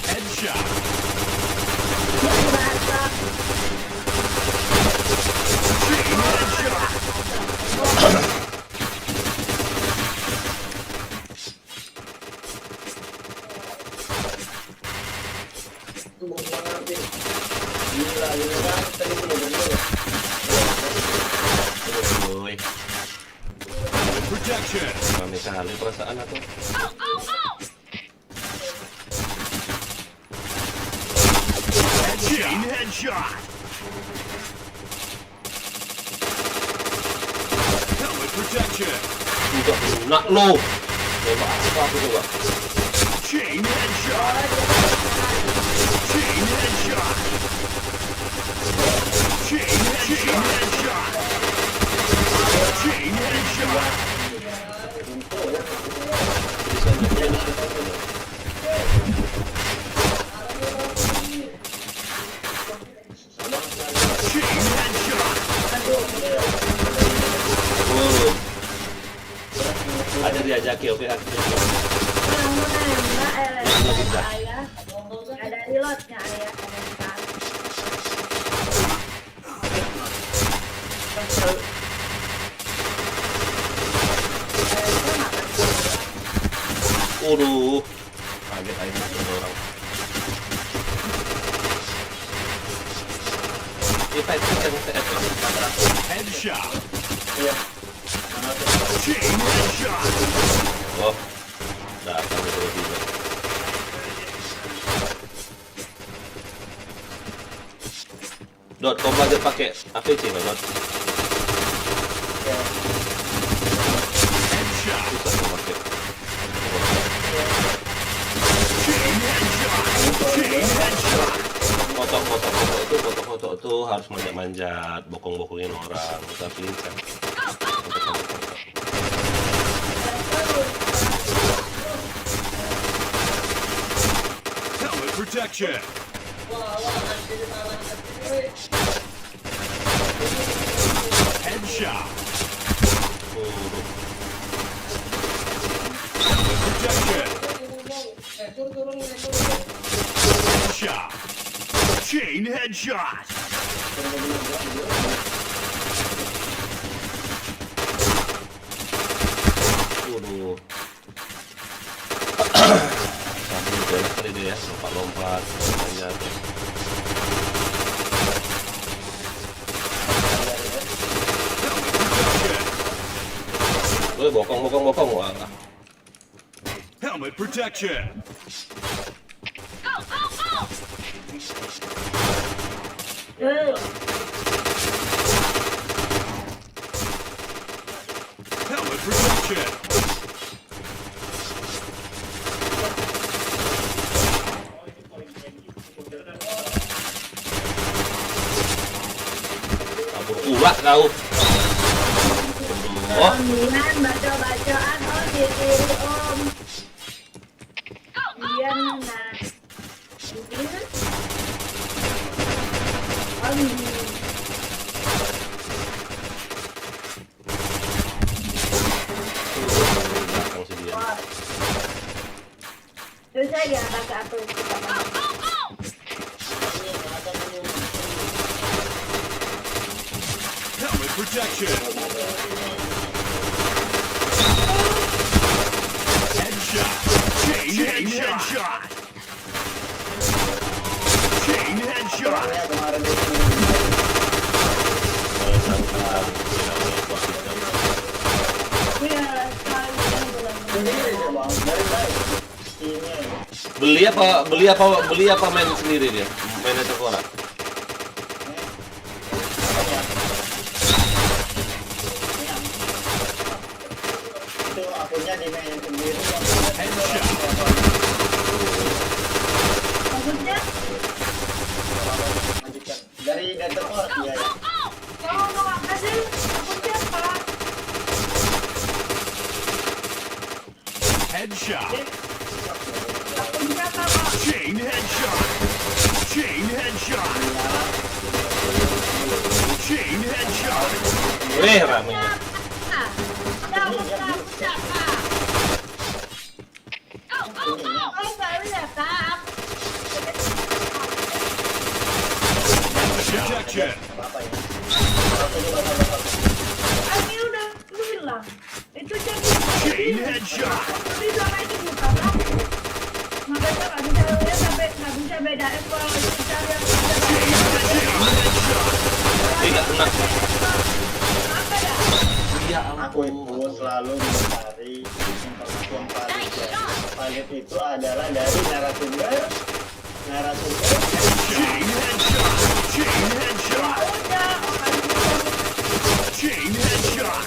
Headshot. Chain headshot. Woi, Protection. rame kali perasaan aku. Chain headshot. Helmet protection. Tidak lunak lo. Tembak apa aku coba? Chain headshot. Chain headshot. Chain headshot. Chain headshot. Chain headshot. Oh. Ada diajaki oke aku. Yang menembak ayah. Ada reloadnya ayah. Waduh. Kaget aja sama orang. Kita Headshot. Iya. Chain headshot. Oh. Datang itu juga. Dot, kau belajar pakai APC nggak, Dot? Headshot. Susah kau pakai. Chain headshot. Chain headshot. Foto-foto itu harus manjat-manjat, bokong-bokongin orang, kita pincang. Helmet protection. Headshot. Helmet protection. Headshot. Chain headshot. Waduh. Sambil belok kali dia ya. ya, lompat-lompat banyak. Woi, bokong. Wah. Helmet protection. Helmet protection. Kabur pula kau. Oh, Mendingan baca-bacaan om di kiri om. Iya nah. Ini om ini. belakang si dia. Terus saya baca apa? Helmet protection. Headshot. Chain headshot. Chain headshot. Ya kemarin itu Iya, sekali yang belum. sendiri dia bang, dari baik. Ini Beli apa main sendiri dia? Main Tengkora. itu akunnya di main sendiri. Maksudnya? Lanjutkan dari Dentokor ya. Kamu mau apa sih? Aku siapa? Headshot. Aku siapa kok? Chain headshot. Chain headshot. Chain headshot. Ramenya. Siapa? Oh, baru ya kak. Protection. Apa ya? Aku udah bilang. Itu jadi. Chain headshot. Tapi sama itu bukan kan? Makanya nggak bisa bedain kalau kita yang Tidak kena. apa ya? Iya, Aku itu selalu mencari informasi yang valid itu adalah dari narasumber. Chain headshot. Chain headshot. Udah, orang Chain headshot.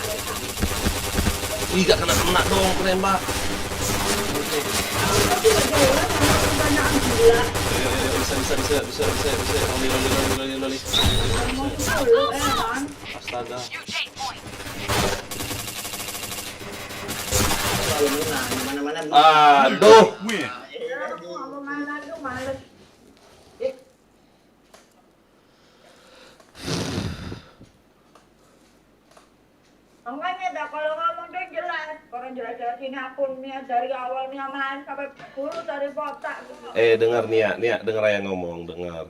Tidak kena dong penembak. tapi udah jelas sama banyak gila. Bisa. Loli. Mau dulu, kan? Astaga. Selalu menang, mana-mana Aduh. Win. Aku nggak mau main lagi, males. Makanya dah kalau ngomong tuh jelas, orang jelas-jelas ini akunnya dari awalnya main sampai dulu dari botak gitu. Dengar Nia, dengar yang ngomong, dengar.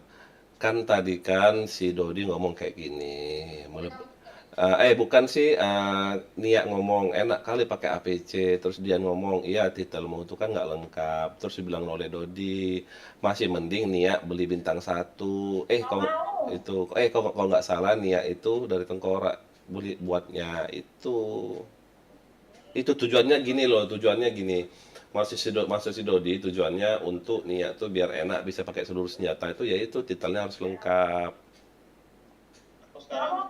Kan tadi kan si Dodi ngomong kayak gini. Bukan sih Nia ngomong enak kali pakai APC, terus dia ngomong iya titelmu itu kan nggak lengkap, terus dibilang oleh Dodi masih mending Nia beli bintang 1. Kalau nggak salah Nia itu dari Tengkorak beli buatnya itu tujuannya gini loh, maksud si Dodi tujuannya untuk Nia tuh biar enak bisa pakai seluruh senjata itu, yaitu titelnya harus lengkap. Aku sekarang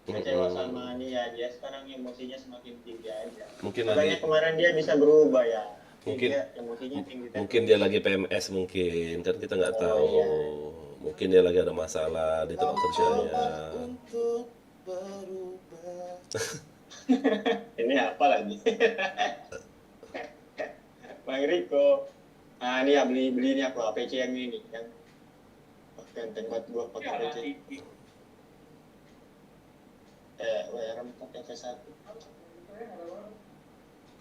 kecewa sama dia sekarang emosinya semakin tinggi aja. Mungkin Makanya lagi kemarin dia bisa berubah ya. Mungkin- Dia emosinya tinggi. mungkin dia lagi PMS, mungkin kan kita nggak tahu. iya. Mungkin dia lagi ada masalah di tempat kerjanya. Ini apa lagi? Bang Riko. Nah, ini ya beli ini aku APC yang ini yang ganteng buat gua pakai APC. WR4 FS1.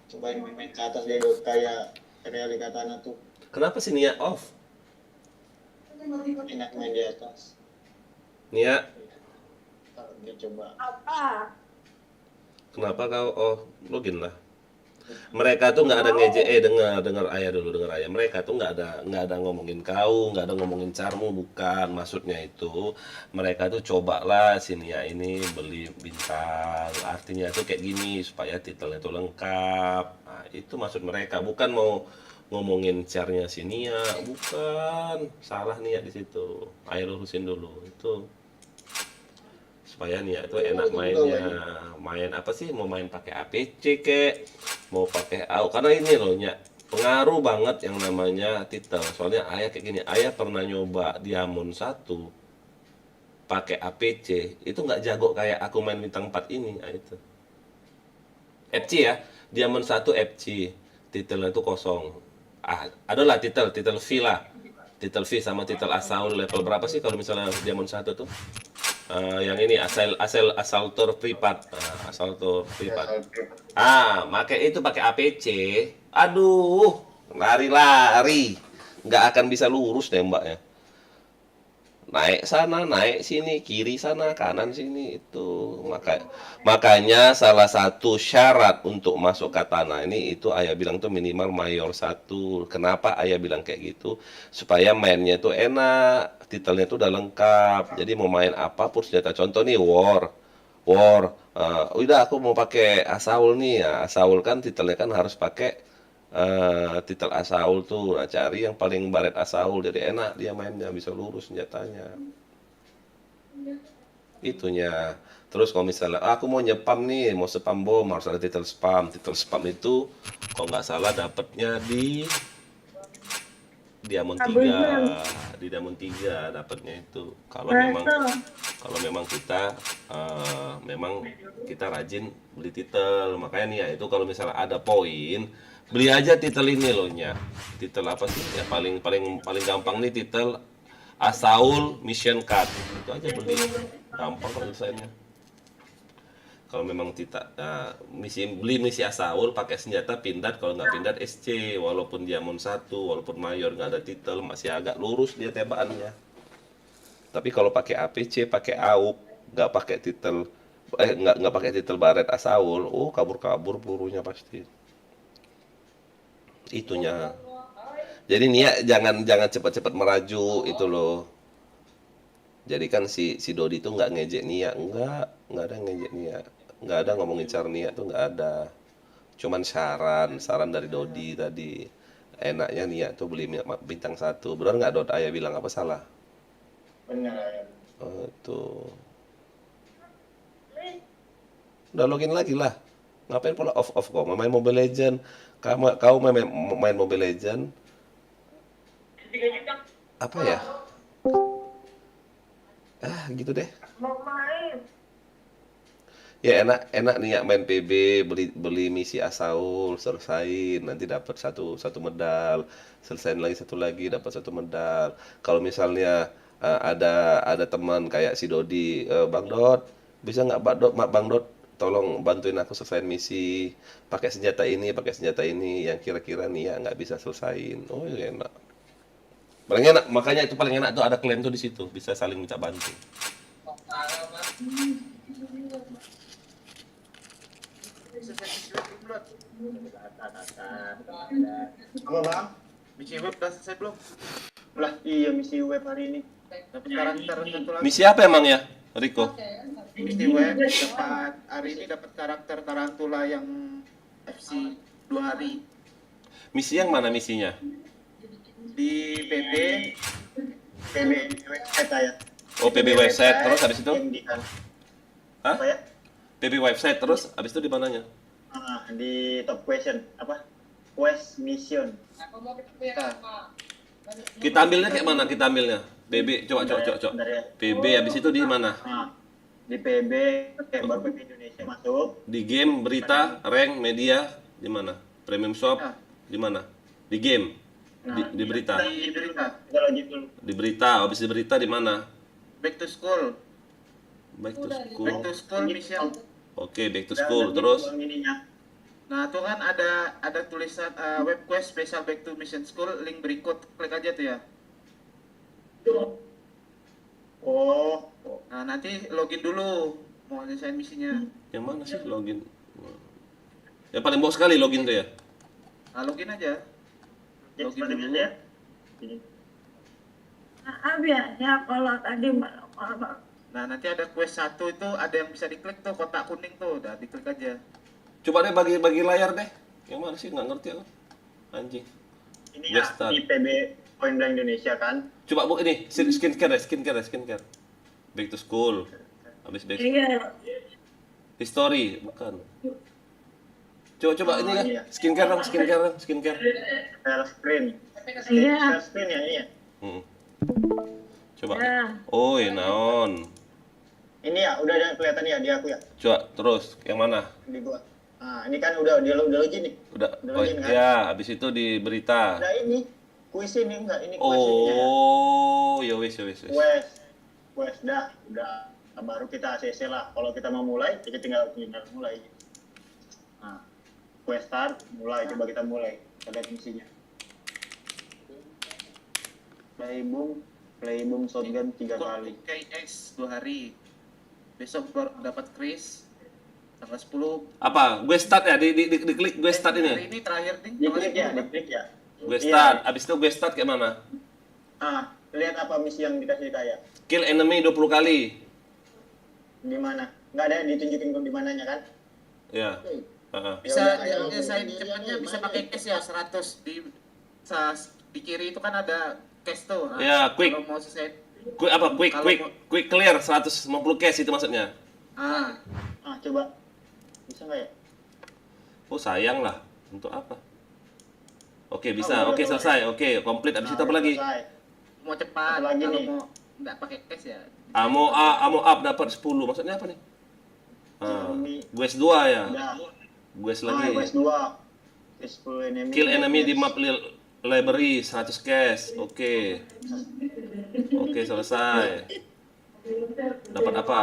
Cobain main ke atas dia kayak Reali Katana tuh. Kenapa sih Nia off? Enak main di atas. Nia, Kalau dia coba. Apa? kenapa kau login lah? Mereka tuh nggak ada dengar ayah dulu, dengar ayah. Mereka tuh nggak ada ngomongin kau, nggak ada ngomongin carmu, bukan. Maksudnya itu mereka tuh cobalah sini ya ini beli bintang. Artinya tuh kayak gini supaya titelnya tuh lengkap. Nah, itu maksud mereka, bukan mau ngomongin carnya sini ya, bukan. Salah niat di situ. Ayo lurusin dulu itu. Supaya nih itu enak mainnya. Main apa sih, mau main pakai APC kek, mau pakai AU, karena ini loh Nya, pengaruh banget yang namanya titel. Soalnya ayah kayak gini, ayah pernah nyoba Diamond 1 pakai APC, itu nggak jago kayak aku main bintang 4 ini. Nah, itu FC ya, Diamond 1 FC, titelnya itu kosong. Adalah titel V lah, titel V sama titel Assault level berapa sih kalau misalnya Diamond 1 tuh? Yang ini Assaultor privat, Assaultor privat. Pakai APC. Aduh, lari-lari, nggak akan bisa lurus nembaknya. Naik sana, naik sini, kiri sana, kanan sini itu. Makanya salah satu syarat untuk masuk katana ini itu ayah bilang tuh minimal mayor 1. Kenapa ayah bilang kayak gitu? Supaya mainnya tuh enak, titelnya tuh udah lengkap. Jadi mau main apapun senjata. Contoh nih war. Udah aku mau pakai Assault nih ya. Assault kan titelnya kan harus pakai titel Assault tuh. Nah, cari yang paling baret Assault, jadi enak dia mainnya, bisa lurus senjatanya. Itunya. Terus kalau misalnya aku mau nyepam nih, mau spam bom, harus ada titel spam. Titel spam itu kalau nggak salah dapatnya di Diamond 3. Di Diamond 3 dapatnya itu. Kalau memang kita rajin beli titel. Makanya nih ya, itu kalau misalnya ada poin, beli aja titel ini loh Nya. Titel apa sih? Ya paling gampang nih titel Assault Mission Card. Itu aja beli. Gampang kalau desainnya. Kalau memang beli misi Assault pakai senjata pindad, kalau nggak pindad SC, walaupun Diamond 1, walaupun mayor nggak ada titel, masih agak lurus dia tembakannya. Tapi kalau pakai APC, pakai AUK, nggak pakai titel nggak pakai titel baret Assault, kabur pelurunya pasti. Itunya. Jadi Nia jangan cepat-cepat meraju itu loh. Jadi kan si Dodi itu nggak ngejek Nia, nggak ada ngejek Nia, nggak ada ngomongin cara Nia tuh nggak ada. Cuman saran dari Dodi tadi. Enaknya Nia tuh beli bintang 1. Benar nggak Dod? Ayah bilang apa salah? Benar ya. Oh, itu. Udah login lagi lah. Ngapain pula off kok? Main Mobile Legend. Kau main Mobile Legend. Apa ya? Gitu deh. Mau main. Ya enak nih ya main PB, beli misi Assault, selesaiin, nanti dapat satu medal, selesaiin lagi satu lagi dapat satu medal. Kalau misalnya ada teman kayak si Dodi, Bang Dot, bisa nggak Bang Dot tolong bantuin aku selesaiin misi, pakai senjata ini yang kira-kira nih ya nggak bisa selesaiin. Oh ya enak. Paling enak, makanya itu paling enak tuh ada kalian tuh di situ, bisa saling minta bantu. Apa bang? Misi web udah selesai belum? Lah iya misi web hari ini. Dapat karakter satu lagi. Misi apa emang ya, Riko? Misi web dapat hari ini dapat karakter tarantula yang FC 2 hari Misi yang mana misinya? di PB. PB website ya. Oh, PB website, terus habis itu? Hah? Apa ya? PB website, terus habis itu di mananya? Di top question apa? Quest mission. Kita ambilnya kayak mana? Kita ambilnya? PB, coba. Bentar ya. PB habis itu di mana? Di PB baru PB Indonesia masuk. Di game, berita, rank, media, di mana? Premium shop, di mana? Di game. Di berita. Di berita. Kita login dulu. Di berita, habis di berita di mana? Back to school. Back to Back school. to school mission. Oke, back to school. Terus Nah, tuh kan ada tulisan web quest special back to mission school, link berikut, klik aja tuh ya. Oh, Nah, nanti login dulu mau nyelesain misinya. yang mana sih login? Yang paling bawah sekali login tuh ya. Nah, login aja. Ya, Login seperti dulu. biasa ya. Ini. Maaf ya kalau tadi maaf. Nah, nanti ada quest 1 itu ada yang bisa diklik tuh, kotak kuning tuh, udah diklik aja. Coba deh bagi layar deh. Yang mana sih? Nggak ngerti aku. Anjing. Ini ya Western. di PB Point Blank Indonesia kan. Coba bu ini skincare. Back to school. Habis back Iya. history bukan. Coba ini ya. iya. Skincare. Share screen. Iya. Share screen ya ini ya. Coba. Ya. Oh, naon. Ini ya udah ada kelihatan ya di aku ya. Coba terus yang mana? Di gua. Nah, ini kan udah login nih. Udah. Udah Oh, login kan? ya, habis itu di berita. Nah, ini kuis ini enggak ini kuis ininya ya. Oh, ya wis. Wes dah, udah baru kita ACC lah. Kalau kita mau mulai, kita tinggal mulai. Nah, quest start, mulai. Coba kita mulai. Kita lihat misinya. Playboom shotgun 3 kali. KX 2 hari. Besok baru dapat Chris tanggal 10. Apa? Gue start ya, diklik gue start Hari ini. ini terakhir nih. Diklik ya, tanggal 10. diklik ya. Gue Iya. start. Abis itu gue start kayak mana? Ah, lihat apa misi yang dikasih kayak. Kill enemy 20 kali. Di mana? Nggak ada ditunjukin di mananya kan? Ya. Heeh. Bisa Ya udah, saya ayo. cepatnya bisa pakai cash ya 100 di kiri itu kan ada cash tuh. Nah, Ya, quick. Kalau mau selesai Quick clear 150 cash itu maksudnya. ah Coba. Bisa nggak ya? Oh, sayang lah. Untuk apa? Oke, Oh, bisa. udah, Oke, udah. selesai. Oke, komplit. Abis itu apa lagi? Selesai. mau cepat Apa lagi kalau nih? mau nggak pakai cash ya. Amo up dapat 10. Maksudnya apa nih? Gues 2 ya. Udah. Gues lagi. Quest 2. 10 enemy. Kill enemy di map library 100 cash. Oke. Oke, selesai. Dapat apa?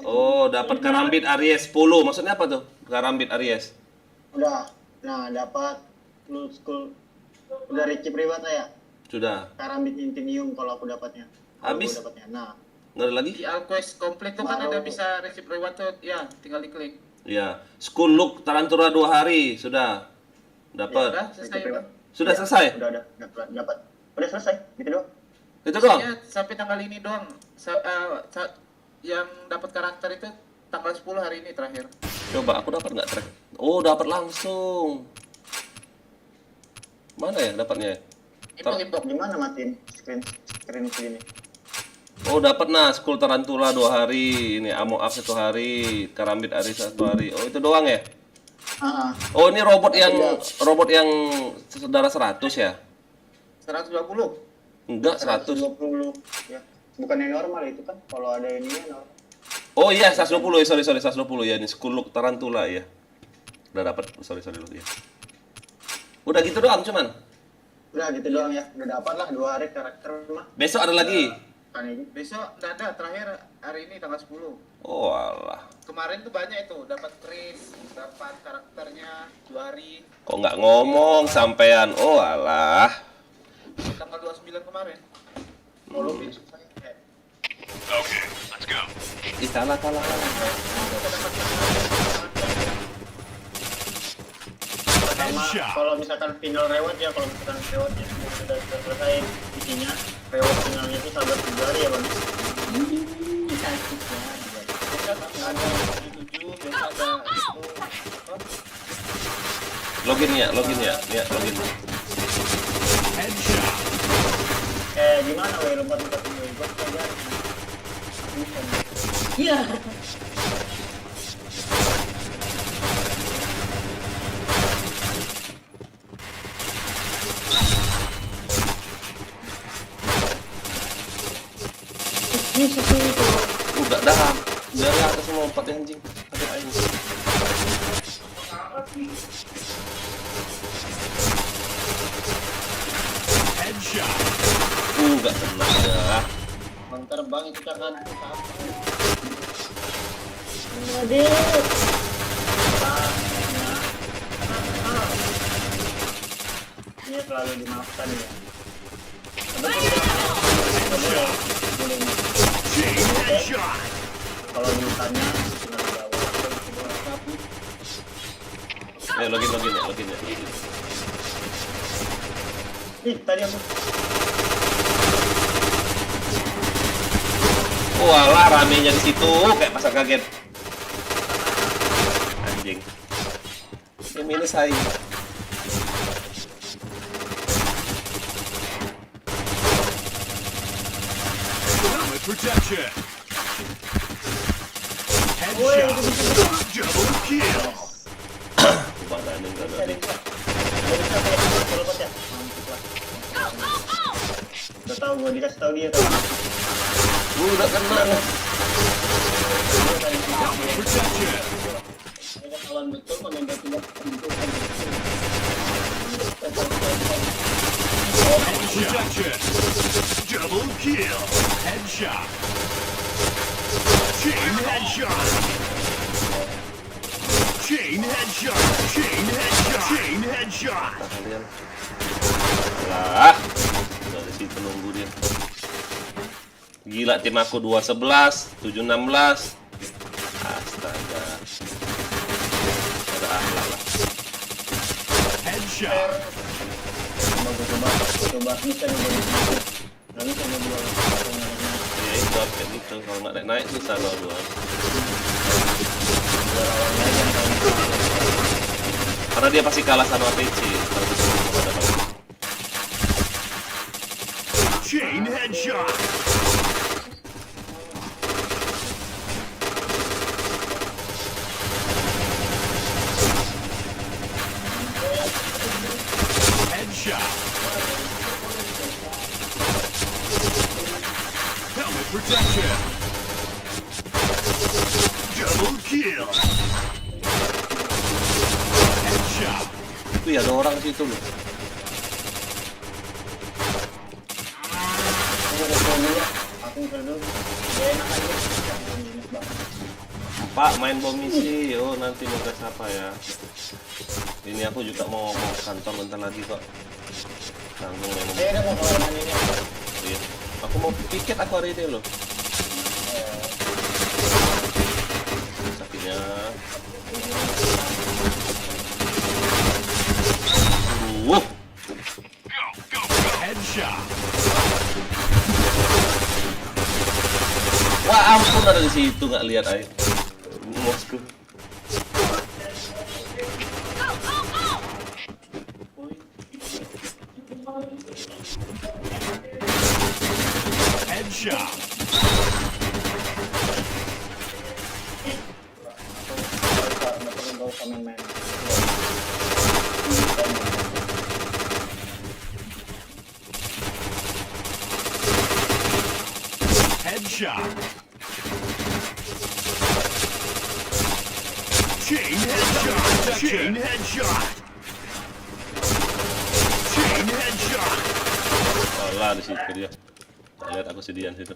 Oh, dapat karambit Aries 10. Maksudnya apa tuh? Karambit Aries. Udah. Nah, dapat lu school. Udah receive reward ya? Sudah. Karambit Intinium kalau aku dapatnya. Kalau Habis? aku dapatnya. Nah, Nggak ada lagi? Di Alquest komplit tuh kan Baru. ada bisa receive reward tuh, ya tinggal diklik. Ya. School look Tarantula 2 hari. Sudah. Dapat. Udah selesai receive udah. reward. Sudah Ya, selesai? Udah dapat. Udah selesai. Gitu doang. Itu doang? Ya, sampai tanggal ini doang. Yang dapat karakter itu tanggal 10 hari ini terakhir. Coba aku dapat nggak track? Oh, dapat langsung. Mana ya dapatnya? Impok. Gimana matiin screen segini? Oh, dapat nah School Tarantula 2 hari, ini Amo Up 1 hari, Karambit Aris 1 hari. Oh, itu doang ya? Oh, ini robot yang saudara 100 ya? 120. Enggak, 100. 120 ya. Bukan yang normal itu kan. Kalau ada ininya normal. Oh iya, 120. Sorry 120 ya. Ini School Look Tarantula ya. Udah dapat. Sorry ya. Udah gitu doang cuman. Udah gitu doang ya. Udah dapat lah 2 hari karakter mah. Besok ada lagi. Kan ini. Besok nggak ada, terakhir hari ini tanggal 10. Oh, alah. Kemarin tuh banyak itu, dapat Chris, dapat karakternya 2 hari, Kok nggak ngomong sampean? Oh, alah. tanggal 29 kemarin. Kalau besok saya Okay, let's go. Ih, kalah. sama Headshot. kalau misalkan final reward ya, kalau misalkan rewardnya sudah selesai isinya, reward finalnya itu sahabat 7 hari ya bang. Biasa nggak ada 7, biasa ada itu. Login ya. Login. Headshot. Gimana weh lompat-lompat ini? Gua aja. Iya. Ini seperti itu. Udah dah. Dari atas lompat ya, anjing. Ada aing. Headshot. Enggak kena ya. Bang terbang itu kan Aduh. ini selalu dimaafkan ya. Chain headshot. Kalau ditanya Ya, login ya. Ih, tadi aku Walah, ramenya di situ kayak pasar kaget. Anjing. Ini saya. Helmet protection. Headshot. Double kill. Badannya enggak ada nih. udah tahu gue dikasih tahu dia kan. Udah kena. Helmet protection. Ini kawan betul menembak tidak Protection. Double kill. Headshot. Chain headshot. Chain headshot. Chain headshot. Chain headshot. Kalian. Lah. Dari situ nunggu dia. Gila, tim aku 2-11, 7-16. Astaga. Ada akhlak lah. Headshot. coba bisa nih nggak bisa nih dua Ya itu kayak gitu. Kalau nggak naik susah loh dua. Karena dia pasti kalah sama PC. Kalau bisa ada bagus. Chain headshot. Headshot. Helmet protection. Double kill. Headshot. Itu ya ada orang di situ loh. aku dulu ya enak aja Pak, main bom misi. Oh, nanti mau ke siapa ya? Ini aku juga mau kantor bentar lagi kok. Tanggung main bom. saya udah mau kawan ini Iya. Aku mau piket aku hari ini loh. Sakitnya. Headshot. Wah, ampun ada di situ nggak lihat aja. Bosku. Headshot. nggak usah main-main Headshot. Chain headshot. Chain headshot. Chain headshot. Alah di situ dia. Tak lihat aku sedian situ.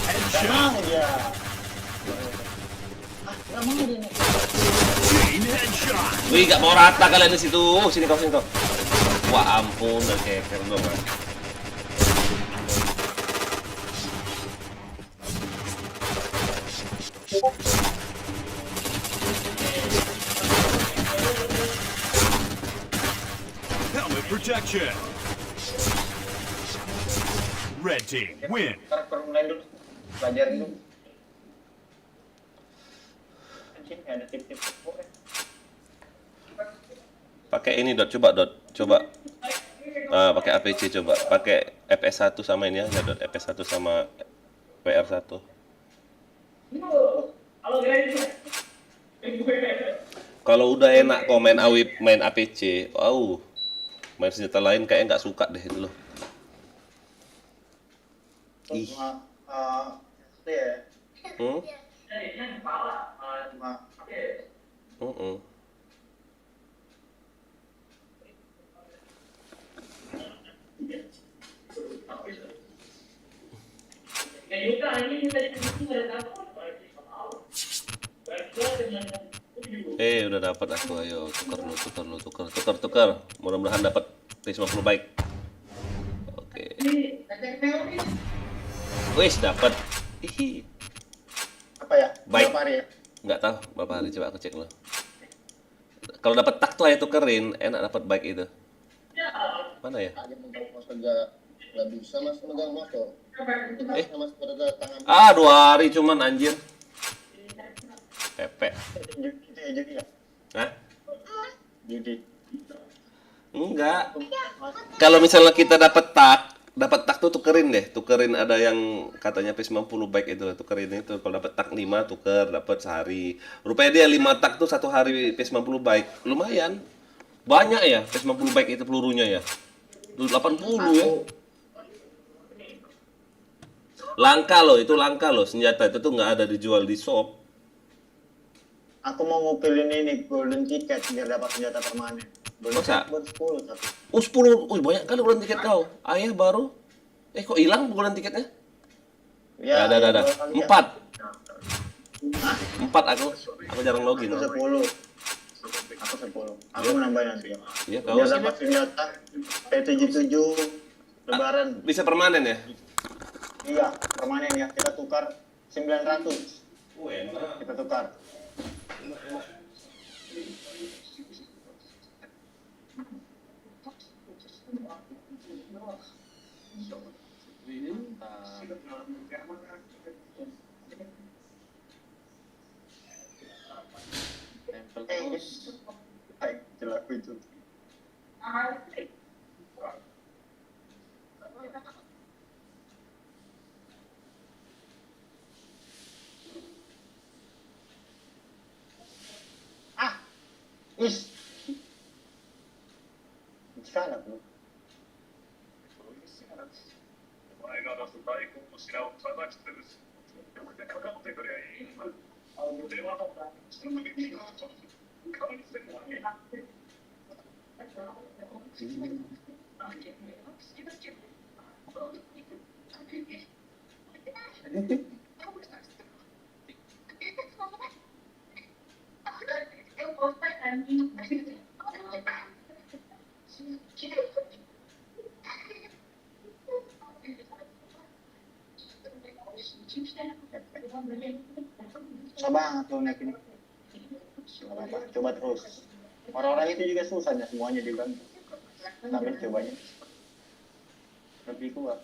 Headshot. ya nggak mau dia nih Chain headshot. Wih, nggak mau rata kalian di situ. Sini kau, sini kau. Wah, ampun, udah keker dong. Kan. Helmet protection. Red team win. karakter mulai dulu belajar dulu anjing ada tip-tip Pakai ini dot, coba dot, coba. Pakai APC coba, pakai FS1 sama ini ya, dot FS1 sama PR1. Kalau udah enak kok main AWP, main APC, wow, main senjata lain kayaknya nggak suka deh itu loh. Ih. itu ya Hmm? cuma Udah dapat aku, ayo tukar. Mudah-mudahan dapat T50 baik. Oke. Wis dapat. Hihi. Apa ya? Baik. Berapa hari ya? Nggak tahu berapa hari, coba aku cek dulu. Kalau dapat tak tuh aja tukerin, enak dapat bike itu. Mana ya? Aja megang mouse aja nggak bisa mas megang mouse tuh. Mas pada tangan. Ah, 2 hari cuman anjir. Pepe. Jadi ya? Hah? Jadi. Enggak. Kalau misalnya kita dapat tak tuh tukerin deh. Tukerin ada yang katanya P90 bike itu, tukerin itu. Kalau dapat tak 5 tuker, dapat sehari. Rupanya dia 5 tak tuh 1 hari P90 bike. Lumayan. Banyak ya P90 bike itu pelurunya ya. 80 ya. Langka loh, itu langka loh. Senjata itu tuh nggak ada dijual di shop. Aku mau ngumpulin ini golden ticket biar dapat senjata permanen. Golden Masa? ticket buat 10 tapi. Oh 10, banyak kali bulan tiket kau. Ayah baru. Kok hilang bulan tiketnya? Ya, Ada. dua kali ya. 4 aku jarang login. Aku 10. Aku 10. Aku mau nambahin nanti ya. Iya kau. Biar dapat senjata P77 lebaran. Bisa permanen ya? Iya, permanen ya. Kita tukar 900. Enak. Kita tukar. Baik, jelaku itu. Is. Salah bro. Susah banget lo naik ini. Gak apa-apa, coba terus. Orang-orang itu juga susah ya, semuanya dibantu. Tapi cobanya lebih kuat.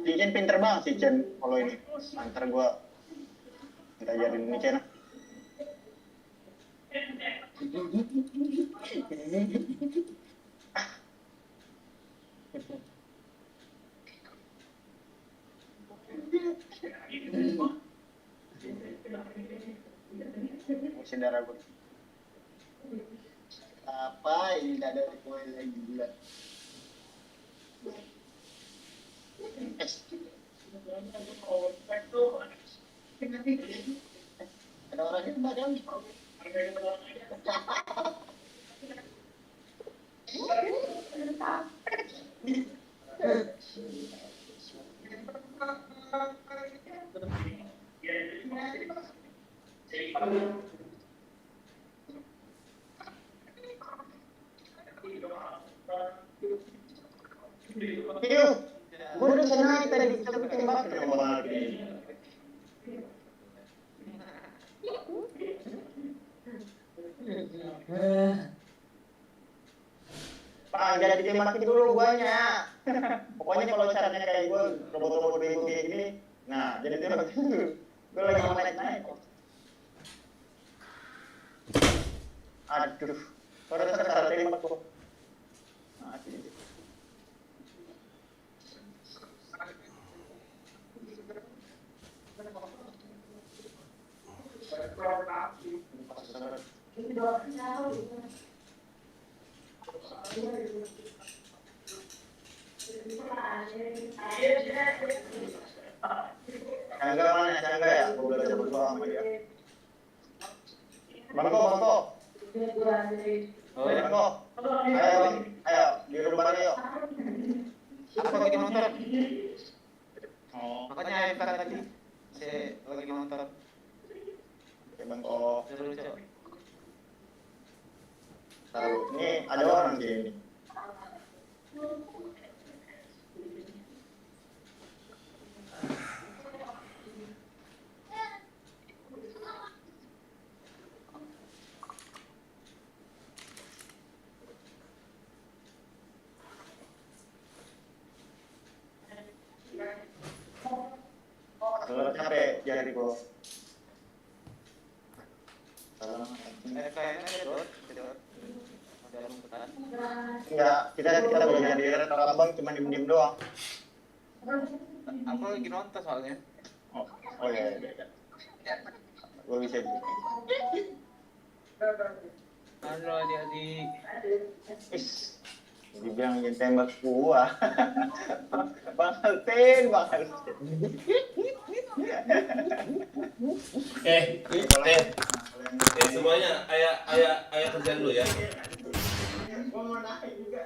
Si Chen pinter banget si Chen kalau ini. Antar gua kita ajarin ini Chen. Masih darah gue. Apa ini tidak ada kue lagi gila. Ada orang itu badan. Yuk, gue udah senang tadi tapi tembak kenapa lagi? Pak, jadi tembakin dulu banyak. Pokoknya kalau caranya kayak gue, robot-robot bego kayak gini, nah jadi tembakin dulu. Gue lagi mau naik-naik. Aduh, baru terserah tembak kok. Nah, sini. Cangga mana? Cangga ya? Gue belajar berdoa sama dia. Bangko. Bangko. Ayo, di rumah bareng yuk. Aku lagi nonton. Oh, makanya FK tadi. Saya lagi nonton. Oke, Bangko. Taruh. Ini ada orang di sini. Kalau capek jadi gua. Kayaknya aja Dot. Ada rumputan. Enggak, kita boleh jadi abang cuma diem doang. Aku lagi nonton soalnya. Oh iya. Gua bisa. Halo adik-adik. Is, dibilang yang tembak gua. Bang Alten. Semuanya ayah kerjaan dulu ya. Gua mau naik juga.